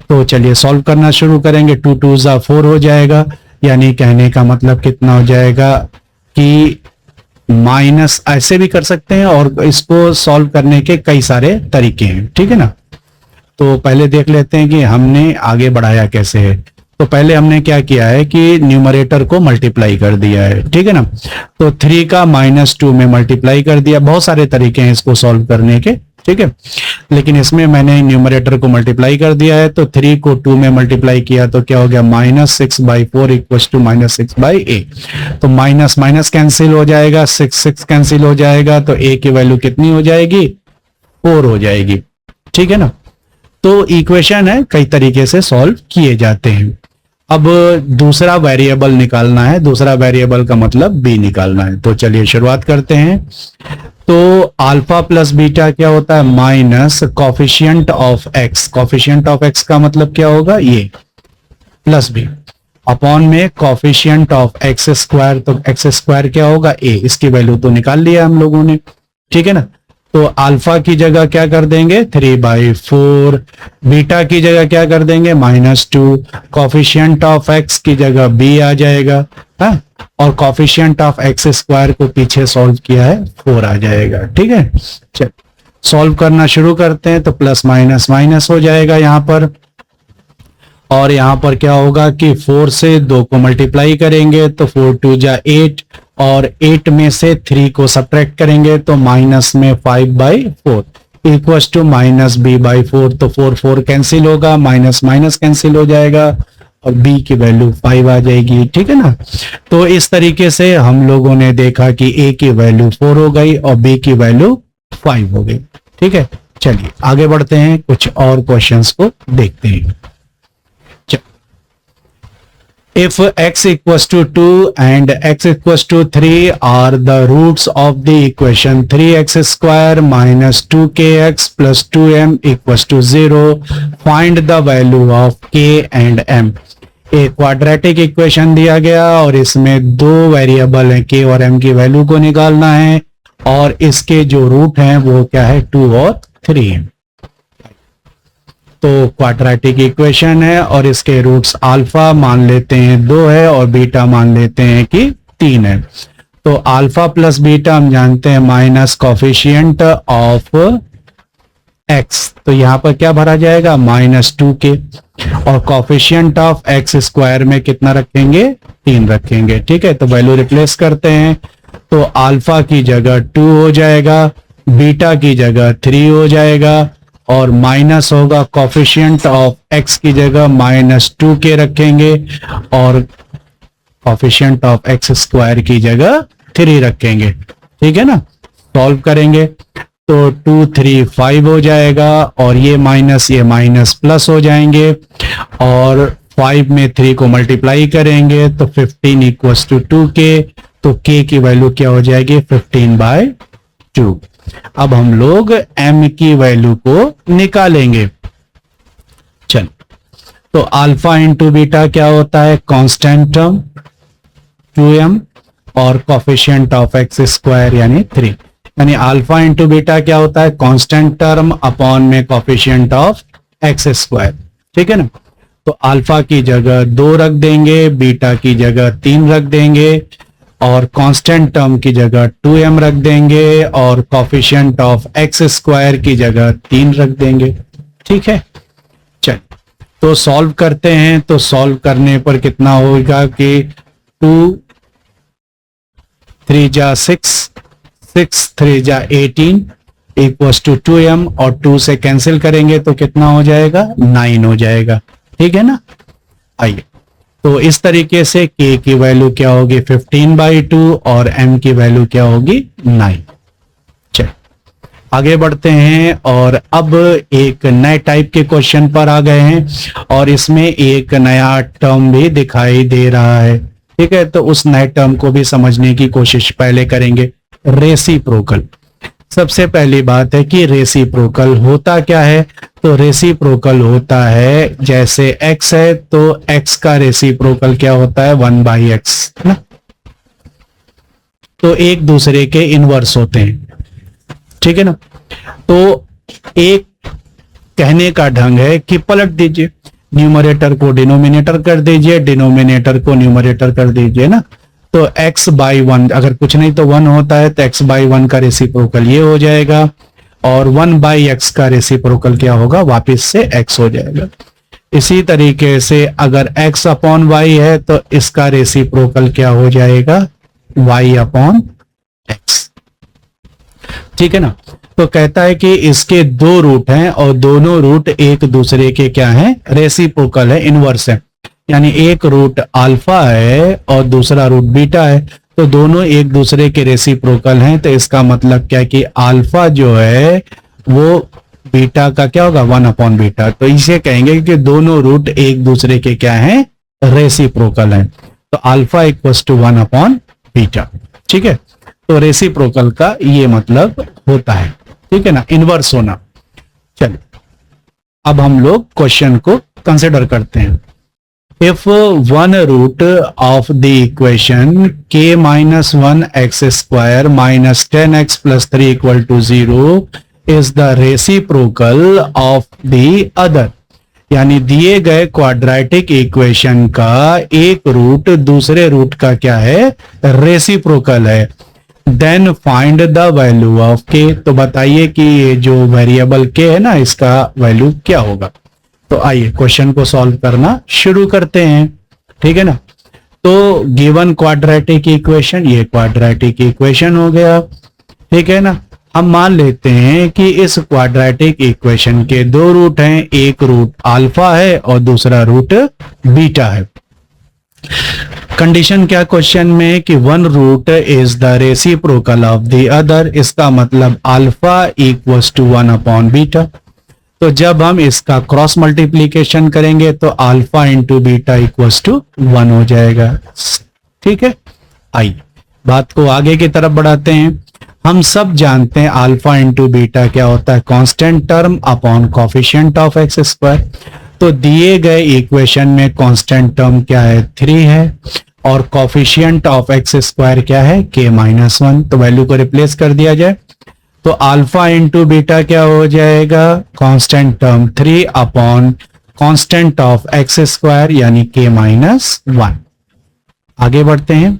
तो चलिए सॉल्व करना शुरू करेंगे। 2 2 जा 4 हो जाएगा, यानी कहने का मतलब कितना हो जाएगा कि माइनस ऐसे भी कर सकते हैं और इसको सॉल्व करने के कई सारे तरीके हैं। ठीक है ना, तो पहले देख लेते हैं कि हमने आगे बढ़ाया कैसे है। तो पहले हमने क्या किया है कि न्यूमरेटर को मल्टीप्लाई कर दिया है, ठीक है ना। तो 3 का -2 में मल्टीप्लाई कर दिया। बहुत सारे तरीके हैं इसको सॉल्व करने के, ठीक है, लेकिन इसमें मैंने न्यूमरेटर को मल्टीप्लाई कर दिया है। तो 3 को 2 में मल्टीप्लाई किया तो क्या हो गया, -6/4 इक्वल्स टू -6/8। तो माइनस माइनस कैंसिल हो जाएगा, 6 कैंसिल हो जाएगा, तो a की वैल्यू कितनी हो जाएगी, 4 हो जाएगी, ठीक है ना। तो इक्वेशन है, कई तरीके से सॉल्व किए जाते हैं। अब दूसरा वेरिएबल निकालना है, दूसरा वेरिएबल का मतलब b निकालना है। तो चलिए शुरुआत करते हैं। तो अल्फा प्लस बीटा क्या होता है, minus coefficient of x। Coefficient of x का मतलब क्या होगा, ये प्लस b अपॉन में कॉफिशिएंट ऑफ एक्स स्क्वायर। तो एक्स स्क्वायर क्या होगा, a। इसकी वैल्यू तो निकाल लिया हम लोगों ने, ठीक है ना। तो अल्फा की जगह क्या कर देंगे, 3/4। बीटा की जगह क्या कर देंगे, -2। कॉफिशिएंट ऑफ x की जगह b आ जाएगा, हाँ? और कॉफिशिएंट ऑफ एक्स स्क्वायर को पीछे सॉल्व किया है, 4 आ जाएगा, ठीक है। चल सॉल्व करना शुरू करते हैं। तो प्लस माइनस माइनस हो जाएगा यहाँ पर, और यहाँ पर क्या होगा कि 4 से 2 को मल्टीप्लाई करेंगे तो 4 2 जा 8, और 8 में से 3 को सब्ट्रैक्ट करेंगे तो माइनस में 5/4 इक्वल्स टू -b/4। तो 4 4 कैंसिल होगा, माइनस माइनस कैंसिल हो जाएगा, और b की वैल्यू 5 आ जाएगी, ठीक है ना। तो इस तरीके से हम लोगों ने देखा कि a की वैल्यू 4 हो गई और b की वैल्यू 5 हो गई, ठीक है। चलिए आगे बढ़ते हैं, कुछ और क्वेश्चंस को देखते हैं। If x equals to 2 and x equals to 3 are the roots of the equation 3x square minus 2kx plus 2m equals to 0, find the value of k and m। एक क्वाड्रेटिक इक्वेशन दिया गया और इसमें दो variable हैं, k और m की value को निकालना है, और इसके जो रूट हैं वो क्या है, 2 और 3 है। तो क्वाड्रेटिक इक्वेशन है और इसके रूट्स अल्फा मान लेते हैं 2 है और बीटा मान लेते हैं कि 3 है। तो अल्फा प्लस बीटा हम जानते हैं माइनस कॉफिशिएंट ऑफ x। तो यहां पर क्या भरा जाएगा, -2k, और कॉफिशिएंट ऑफ एक्स स्क्वायर में कितना रखेंगे, 3 रखेंगे, ठीक है। तो वैल्यू रिप्लेस करते हैं। तो अल्फा की जगह 2 हो जाएगा, बीटा की जगह 3 हो जाएगा, और माइनस होगा कॉफिशिएंट ऑफ x की जगह -2k रखेंगे, और कॉफिशिएंट ऑफ एक्स स्क्वायर की जगह 3 रखेंगे, ठीक है ना। सॉल्व करेंगे तो 2 3 5 हो जाएगा, और ये माइनस प्लस हो जाएंगे, और 5 में 3 को मल्टीप्लाई करेंगे तो 15 इक्वल्स टू 2k। तो k की वैल्यू क्या हो जाएगी, 15/2। अब हम लोग m की वैल्यू को निकालेंगे। चल तो अल्फा इंटू बीटा क्या होता है, कांस्टेंट टर्म 2m, और कॉफिशिएंट ऑफ एक्स स्क्वायर यानी 3, यानी अल्फा इंटू बीटा क्या होता है, कांस्टेंट टर्म अपॉन में कॉफिशिएंट ऑफ एक्स स्क्वायर, ठीक है ना। तो अल्फा की जगह 2 रख देंगे, बीटा की जगह 3 रख देंगे, और कांस्टेंट टर्म की जगह 2m रख देंगे, और कॉफिशिएंट ऑफ एक्स स्क्वायर की जगह 3 रख देंगे, ठीक है। चल तो सॉल्व करते हैं। तो सॉल्व करने पर कितना होगा कि 2 3 जा 6, 6 3 जा 18 इक्वल्स टू 2m, और 2 से कैंसिल करेंगे तो कितना हो जाएगा, 9 हो जाएगा, ठीक है ना। आइए, तो इस तरीके से k की वैल्यू क्या होगी, 15/2, और m की वैल्यू क्या होगी, 9। चल आगे बढ़ते हैं, और अब एक नए टाइप के क्वेश्चन पर आ गए हैं, और इसमें एक नया टर्म भी दिखाई दे रहा है, ठीक है। तो उस नए टर्म को भी समझने की कोशिश पहले करेंगे। रेसिप्रोकल, सबसे पहली बात है कि रेसिप्रोकल होता क्या है। तो रेसिप्रोकल होता है, जैसे x है तो x का रेसिप्रोकल क्या होता है, 1/x ना। तो एक दूसरे के इनवर्स होते हैं, ठीक है ना। तो एक कहने का ढंग है कि पलट दीजिए, न्यूमरेटर को डिनोमिनेटर कर दीजिए, डिनोमिनेटर को न्यूमरेटर कर दीजिए ना। तो x/1, अगर कुछ नहीं तो 1 होता है, तो x/1 का रेसिप्रोकल ये हो जाएगा, और 1/x का रेसिप्रोकल क्या होगा, वापस से x हो जाएगा। इसी तरीके से अगर x अपॉन वाई है तो इसका रेसिप्रोकल क्या हो जाएगा, y अपॉन एक्स। ठीक है ना। तो कहता है कि इसके दो रूट हैं और दोनों रूट एक दूसरे के क्या हैं, रेसिप्रोकल है, इनवर्स है। यानी एक रूट अल्फा है और दूसरा रूट बीटा है, तो दोनों एक दूसरे के रेसिप्रोकल हैं। तो इसका मतलब क्या है कि अल्फा जो है वो बीटा का क्या होगा, 1 अपॉन बीटा। तो इसे कहेंगे कि दोनों रूट एक दूसरे के क्या हैं, रेसिप्रोकल हैं। तो alpha equals to 1 upon beta. ठीक है, तो रेसिप्रोकल का ये मतलब होता है। ठीक है ना, इनवर्स होना। चलिए अब हम लोग क्वेश्चन को कंसिडर करते हैं। If one root of the equation k minus 1 x square minus 10x plus 3 equal to 0 is the reciprocal of the other, यानी दिए गए क्वाड्रेटिक इक्वेशन का एक रूट दूसरे रूट का क्या है, रेसिप्रोकल है, then find the value of k। तो बताइए कि ये जो वेरिएबल k है ना, इसका वैल्यू क्या होगा। तो आइए क्वेश्चन को सॉल्व करना शुरू करते हैं। ठीक है ना। तो गिवन क्वाड्रेटिक इक्वेशन, ये क्वाड्रेटिक इक्वेशन हो गया। ठीक है ना। हम मान लेते हैं कि इस क्वाड्रेटिक इक्वेशन के दो रूट हैं, एक रूट अल्फा है और दूसरा रूट बीटा है। कंडीशन क्या क्वेश्चन में कि one root is the reciprocal of the other, इसका मतलब alpha equals to 1 upon beta. तो जब हम इसका क्रॉस मल्टीप्लीकेशन करेंगे तो alpha into beta equals to 1 हो जाएगा। ठीक है, आइए बात को आगे की तरफ बढ़ाते हैं। हम सब जानते हैं अल्फा इंटू बीटा क्या होता है, constant term upon coefficient of x square. तो दिए गए इक्वेशन में कांस्टेंट टर्म क्या है, 3 है, और कोफिशिएंट ऑफ एक्स स्क्वायर क्या है, k माइनस 1। तो वैल्यू को रिप्लेस कर दिया जाए तो अल्फा इंटू बीटा क्या हो जाएगा, constant term 3 upon constant of x square यानी k माइनस 1। आगे बढ़ते हैं।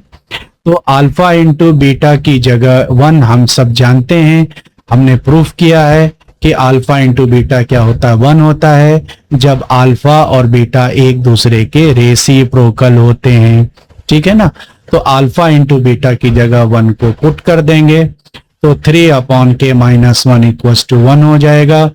तो अल्फा इंटू बीटा की जगह 1 हम सब जानते हैं, हमने प्रूफ किया है कि अल्फा इंटू बीटा क्या होता है, 1 होता है जब अल्फा और बीटा एक दूसरे के रेसिप्रोकल होते हैं। ठीक है ना। तो अल्फा इंटू बीटा की जगह 1 को पुट कर देंगे तो 3 upon k minus 1 equals to 1 हो जाएगा।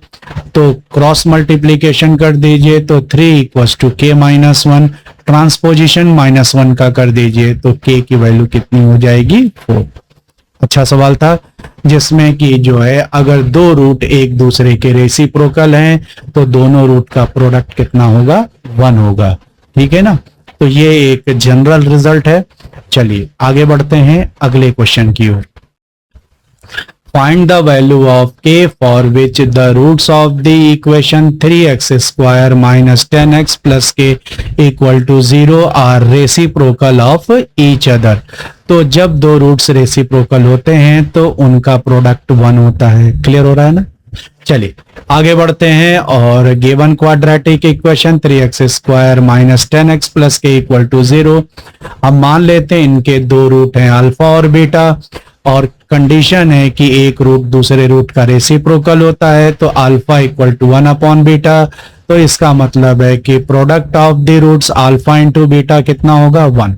तो क्रॉस मल्टीप्लीकेशन कर दीजिए तो 3 equals to k minus 1, transposition minus 1 का कर दीजिए तो k की वैल्यू कितनी हो जाएगी, 4। अच्छा सवाल था जिसमें कि जो है अगर दो रूट एक दूसरे के रेसिप्रोकल हैं तो दोनों रूट का प्रोडक्ट कितना होगा, 1 होगा। ठीक है ना। तो ये एक जनरल रिजल्ट है। चलिए आगे बढ़ते हैं अगले क्वेश्चन की ओर। Find the value of k for which the roots of the equation 3x square minus 10x plus k equal to 0 are reciprocal of each other। तो जब दो रूट्स रेसिप्रोकल होते हैं तो उनका प्रोडक्ट 1 होता है। क्लियर हो रहा है ना। चलिए आगे बढ़ते हैं और given quadratic equation 3x square minus 10x plus के इक्वल टू 0, हम मान लेते हैं इनके दो रूट हैं अल्फा और बीटा, और कंडीशन है कि एक रूट दूसरे रूट का रेसिप्रोकल होता है तो alpha equal to 1 upon beta. तो इसका मतलब है कि product of the roots alpha into beta कितना होगा, 1।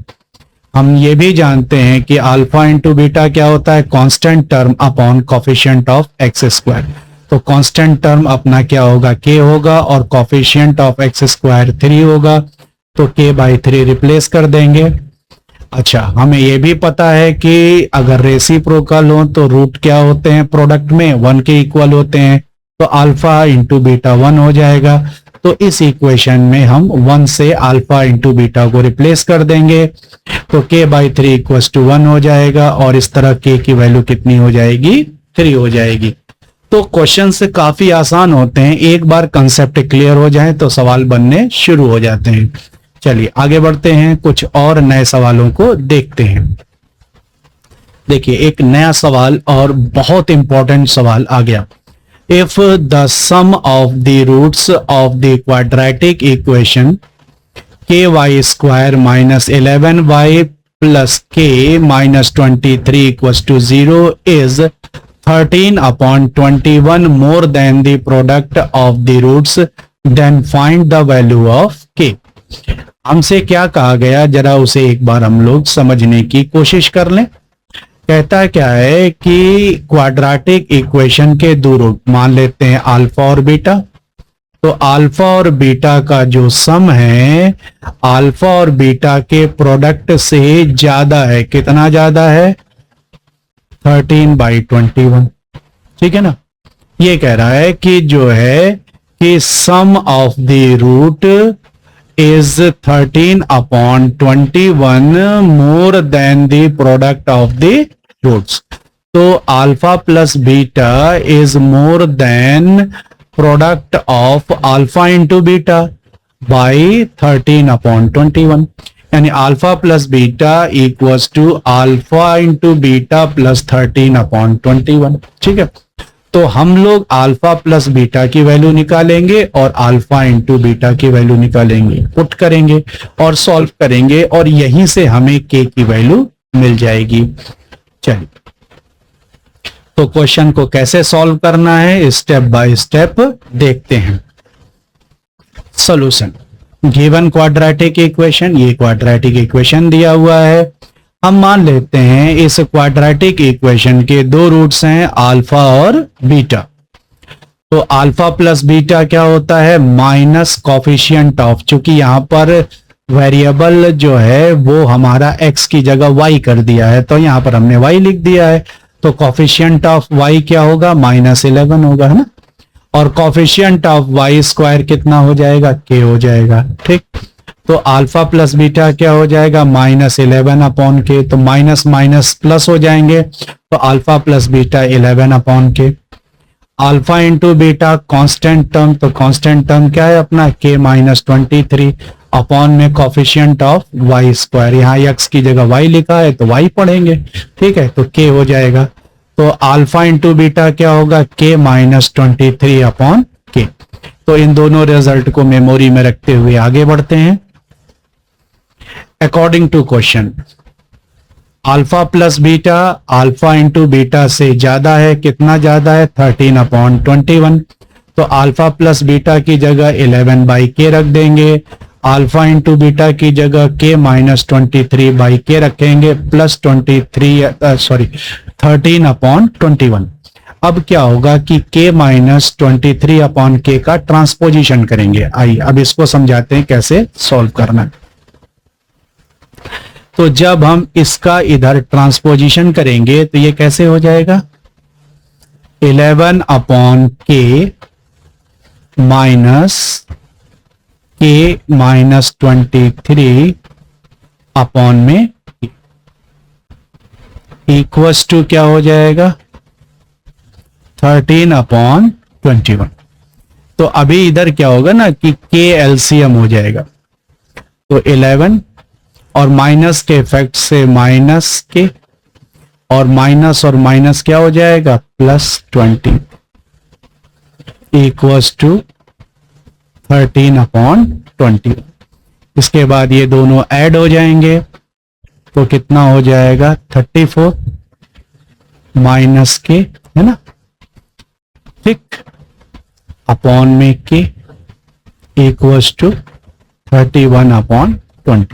हम ये भी जानते हैं कि अल्फा इंटू बीटा क्या होता है, constant term upon coefficient of x square. तो कांस्टेंट टर्म अपना क्या होगा, k होगा, और कोफिशिएंट ऑफ एक्स स्क्वायर 3 होगा, तो k बाई 3 रिप्लेस कर देंगे। अच्छा, हमें यह भी पता है कि अगर रेसिप्रोकल हो तो रूट क्या होते हैं, प्रोडक्ट में 1 के इक्वल होते हैं, तो अल्फा इंटू बीटा 1 हो जाएगा। तो इस इक्वेशन में हम 1 से अल्फा इंटू बीटा को रिप्लेस कर देंगे तो k बाई 3 इक्वल्स टू 1 हो जाएगा, और इस तरह k की वैल्यू कितनी हो जाएगी, 3 हो जाएगी। तो क्वेश्चन से काफी आसान होते हैं, एक बार कंसेप्ट क्लियर हो जाए तो सवाल बनने शुरू हो जाते हैं। चलिए आगे बढ़ते हैं, कुछ और नए सवालों को देखते हैं। देखिए एक नया सवाल और बहुत इंपॉर्टेंट सवाल आ गया। If the sum of the roots of the quadratic equation K Y square minus 11y plus K minus 23 equals to 0 is 13 upon 21 more than the product of the roots then find the value of K. हमसे क्या कहा गया, जरा उसे एक बार हम लोग समझने की कोशिश कर लें। कहता क्या है कि क्वाड्रेटिक इक्वेशन के दो रूट मान लेते हैं अल्फा और बीटा। तो अल्फा और बीटा का जो सम है अल्फा और बीटा के प्रोडक्ट से ज्यादा है। कितना ज्यादा है? 13/21। ठीक है ना। ये कह रहा है कि जो है कि sum of the root is 13/21 more than the product of the roots. तो alpha plus beta is more than product of alpha into beta by 13/21, यानी alpha plus beta equals to alpha into beta plus 13/21। ठीक है। तो हम लोग alpha plus beta की value निकालेंगे और अल्फा इंटू बीटा की वैल्यू निकालेंगे, पुट करेंगे और सॉल्व करेंगे और यहीं से हमें के की वैल्यू मिल जाएगी। चलिए, तो क्वेश्चन को कैसे सॉल्व करना है स्टेप बाय स्टेप देखते हैं। सॉल्यूशन, गिवन क्वाड्रेटिक इक्वेशन, ये क्वाड्रेटिक इक्वेशन दिया हुआ है। हम मान लेते हैं इस क्वाड्रेटिक इक्वेशन के दो रूट्स हैं अल्फा और बीटा। तो अल्फा प्लस बीटा क्या होता है? माइनस कॉफिशिएंट ऑफ, चूंकि यहां पर वेरिएबल जो है वो हमारा x की जगह y कर दिया है, तो यहां पर हमने y लिख दिया है। तो कॉफिशिएंट ऑफ y क्या होगा? -11 होगा, है ना। और कॉफिशिएंट ऑफ y स्क्वायर कितना हो जाएगा? k हो जाएगा। ठीक। तो अल्फा प्लस बीटा क्या हो जाएगा? -11/k। तो माइनस माइनस प्लस हो जाएंगे, तो alpha plus beta 11/k। Alpha into beta constant term, तो कांस्टेंट टर्म क्या है अपना? k-23 अपॉन में कॉफिशिएंट ऑफ y स्क्वायर, यहाँ x की जगह y लिखा है तो y पढ़ेंगे। ठीक है, तो k हो जाएगा। तो अल्फा इंटू बीटा क्या होगा? k-23/k। तो इन दोनों रिजल्ट को मेमोरी में रखते हुए आगे बढ़ते हैं। According to question, alpha plus beta alpha into beta से ज्यादा है। कितना ज्यादा है? 13/21। तो अल्फा प्लस बीटा की जगह 11/k रख देंगे, अल्फा इंटू बीटा की जगह k-23/k रखेंगे, प्लस 13/21। अब क्या होगा कि k-23/k का ट्रांसपोजिशन करेंगे। आइए अब इसको समझाते हैं कैसे सॉल्व करना है। तो जब हम इसका इधर ट्रांसपोजिशन करेंगे तो ये कैसे हो जाएगा? 11/k माइनस k-23 अपॉन में इक्वल्स टू क्या हो जाएगा? 13/21। तो अभी इधर क्या होगा ना कि k एलसीएम हो जाएगा, तो 11 और माइनस के इफेक्ट से माइनस के, और माइनस क्या हो जाएगा? +20 इक्वल्स टू 13/20। इसके बाद ये दोनों ऐड हो जाएंगे तो कितना हो जाएगा? 34 माइनस के, है ना। ठीक, अपॉन में के इक्वल्स टू 31/20।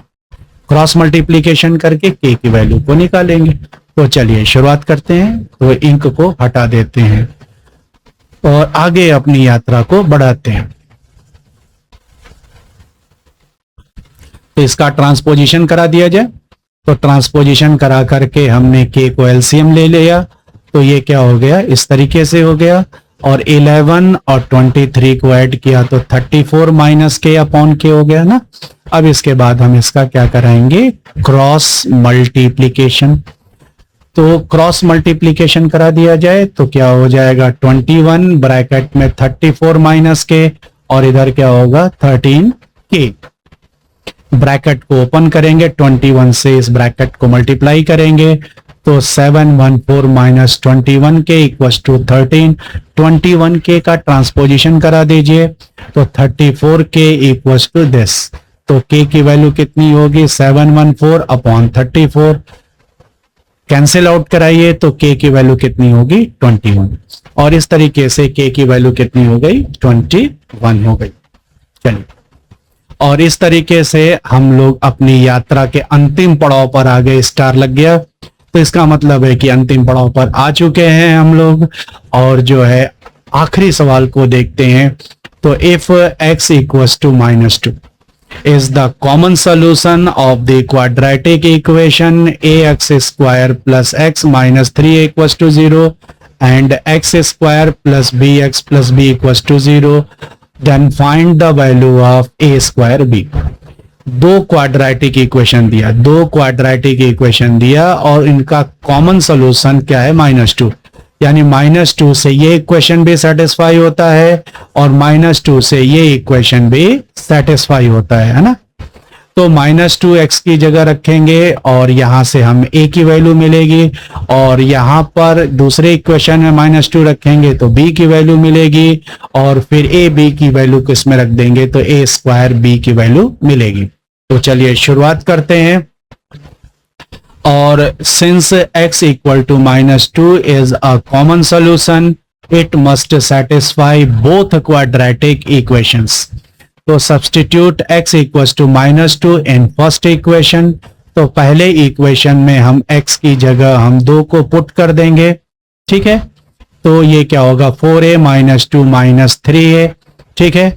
क्रॉस मल्टीप्लीकेशन करके के की वैल्यू को निकालेंगे। तो चलिए शुरुआत करते हैं। तो इंक को हटा देते हैं और आगे अपनी यात्रा को बढ़ाते हैं। तो इसका ट्रांसपोजिशन करा दिया जाए। तो ट्रांसपोजिशन करा करके हमने के को एलसीएम ले लिया, तो ये क्या हो गया? इस तरीके से हो गया। और 11 और 23 को ऐड किया तो 34 माइनस के अपॉन के हो गया ना। अब इसके बाद हम इसका क्या कराएंगे? Cross multiplication. तो क्रॉस मल्टीप्लीकेशन करा दिया जाए तो क्या हो जाएगा? 21 ब्रैकेट में 34 माइनस के, और इधर क्या होगा? 13 के। ब्रैकेट को ओपन करेंगे, 21 से इस ब्रैकेट को मल्टीप्लाई करेंगे तो 714 माइनस 21 के इक्वल्स टू 13। 21 के का ट्रांसपोजिशन करा दीजिए तो 34 के इक्वल्स टू दिस। तो के की वैल्यू कितनी होगी? 714 अपॉन 34। कैंसिल आउट कराइए तो के की वैल्यू कितनी होगी? 21। और इस तरीके से के की वैल्यू कितनी हो गई? 21 हो गई। चलिए, और इस तरीके से हम लोग अपनी यात्रा के अंतिम पड़ाव पर आ गए। स्टार लग गया, तो इसका मतलब है कि अंतिम पड़ाव पर आ चुके हैं हम लोग। और जो है आखिरी सवाल को देखते हैं। तो if x equals to -2 is the common solution of the quadratic equation ax square plus x minus 3 equals to 0 and x square plus bx plus b equals to 0, then find the value of a square b। दो quadratic equation दिया, और इनका common solution क्या है? -2। यानी -2 से ये equation भी सेटिस्फाई होता है और -2 से ये इक्वेशन भी सेटिस्फाई होता है ना। तो -2x की जगह रखेंगे और यहां से हम a की वैल्यू मिलेगी, और यहां पर दूसरे इक्वेशन में -2 रखेंगे तो b की वैल्यू मिलेगी, और फिर a b की वैल्यू किस में रख देंगे तो a स्क्वायर b की वैल्यू मिलेगी। तो चलिए शुरुआत करते हैं। और since x equal to -2 is a common solution, it must satisfy both quadratic equations. तो substitute x equals to -2 in first equation. तो पहले इक्वेशन में हम x की जगह हम 2 को पुट कर देंगे, ठीक है। तो ये क्या होगा? 4a - 2 - 3a, ठीक है।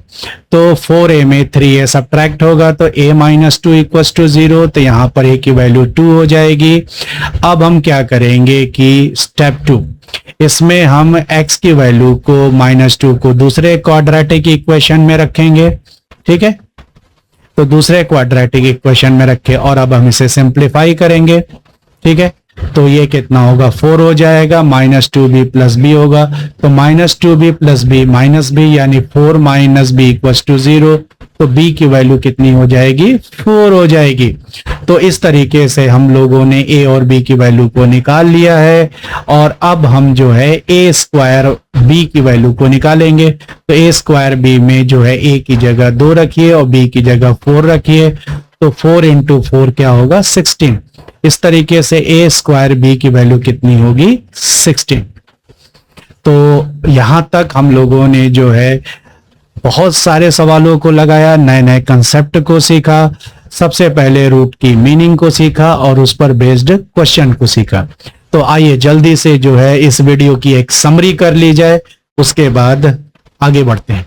तो 4a में 3a सब्ट्रैक्ट होगा तो a - 2 इक्वल्स टू 0, तो यहां पर a की वैल्यू 2 हो जाएगी। अब हम क्या करेंगे कि स्टेप 2, इसमें हम x की वैल्यू को -2 को दूसरे क्वाड्रेटिक इक्वेशन में रखेंगे, ठीक है। तो दूसरे क्वाड्रेटिक इक्वेशन में रखे और अब हम इसे सिंप्लीफाई करेंगे, ठीक है। तो ये कितना होगा? 4 हो जाएगा, -2b + b होगा। तो -2b + b -b यानी 4 - b इक्वल्स टू 0। तो b की वैल्यू कितनी हो जाएगी? 4 हो जाएगी। तो इस तरीके से हम लोगों ने a और b की वैल्यू को निकाल लिया है। और अब हम जो है a स्क्वायर b की वैल्यू को निकालेंगे। तो a स्क्वायर b में जो है a की जगह 2 रखिए और b की जगह 4 रखिए। तो 4 × 4 क्या होगा? 16। इस तरीके से a स्क्वायर b की वैल्यू कितनी होगी? 16। तो यहां तक हम लोगों ने जो है बहुत सारे सवालों को लगाया, नए नए कंसेप्ट को सीखा। सबसे पहले रूट की मीनिंग को सीखा और उस पर बेस्ड क्वेश्चन को सीखा। तो आइए जल्दी से जो है इस वीडियो की एक समरी कर ली जाए, उसके बाद आगे बढ़ते हैं,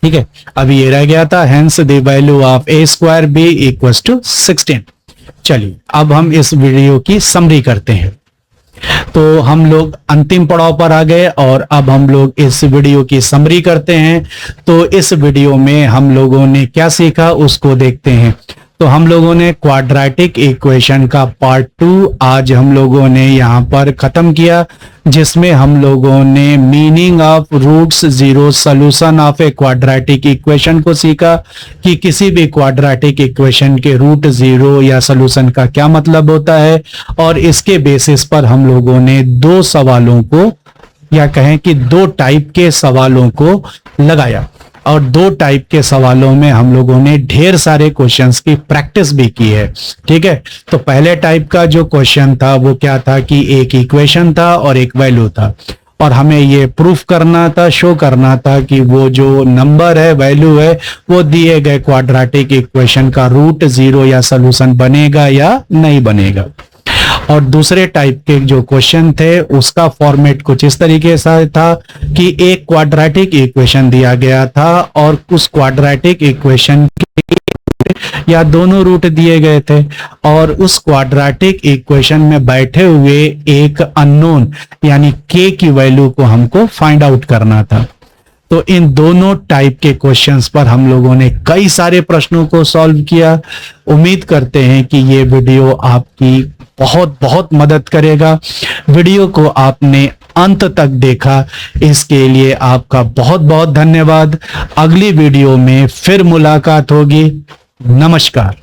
ठीक है। अभी ये रह गया था, hence the value of a square b equals to 16। चलिए अब हम इस वीडियो की समरी करते हैं। तो हम लोग अंतिम पड़ाव पर आ गए और अब हम लोग इस वीडियो की समरी करते हैं। तो इस वीडियो में हम लोगों ने क्या सीखा उसको देखते हैं। तो हम लोगों ने क्वाड्रेटिक इक्वेशन का पार्ट 2 आज हम लोगों ने यहां पर खत्म किया, जिसमें हम लोगों ने meaning of roots zero solution of a quadratic equation को सीखा कि किसी भी क्वाड्रेटिक इक्वेशन के रूट जीरो या सॉल्यूशन का क्या मतलब होता है। और इसके बेसिस पर हम लोगों ने 2 सवालों को, या कहें कि 2 टाइप के सवालों को लगाया, और 2 टाइप के सवालों में हम लोगों ने ढेर सारे क्वेश्चंस की प्रैक्टिस भी की है, ठीक है। तो पहले टाइप का जो क्वेश्चन था वो क्या था कि एक इक्वेशन था और एक वैल्यू था, और हमें ये प्रूफ करना था, शो करना था कि वो जो नंबर है, वैल्यू है, वो दिए गए क्वाड्रेटिक इक्वेशन का रूट जीरो या सॉल्यूशन बनेगा या नहीं बनेगा। और दूसरे टाइप के जो क्वेश्चन थे उसका फॉर्मेट कुछ इस तरीके से था कि एक क्वाड्रेटिक इक्वेशन दिया गया था और उस क्वाड्रेटिक इक्वेशन के या दोनों रूट दिए गए थे, और उस क्वाड्रेटिक इक्वेशन में बैठे हुए एक अननोन यानी k की वैल्यू को हमको फाइंड आउट करना था। तो इन दोनों टाइप के क्वेश्चंस पर हम लोगों ने कई सारे प्रश्नों को सॉल्व किया। उम्मीद करते हैं कि ये वीडियो आपकी बहुत बहुत मदद करेगा। वीडियो को आपने अंत तक देखा, इसके लिए आपका बहुत बहुत धन्यवाद। अगली वीडियो में फिर मुलाकात होगी। नमस्कार।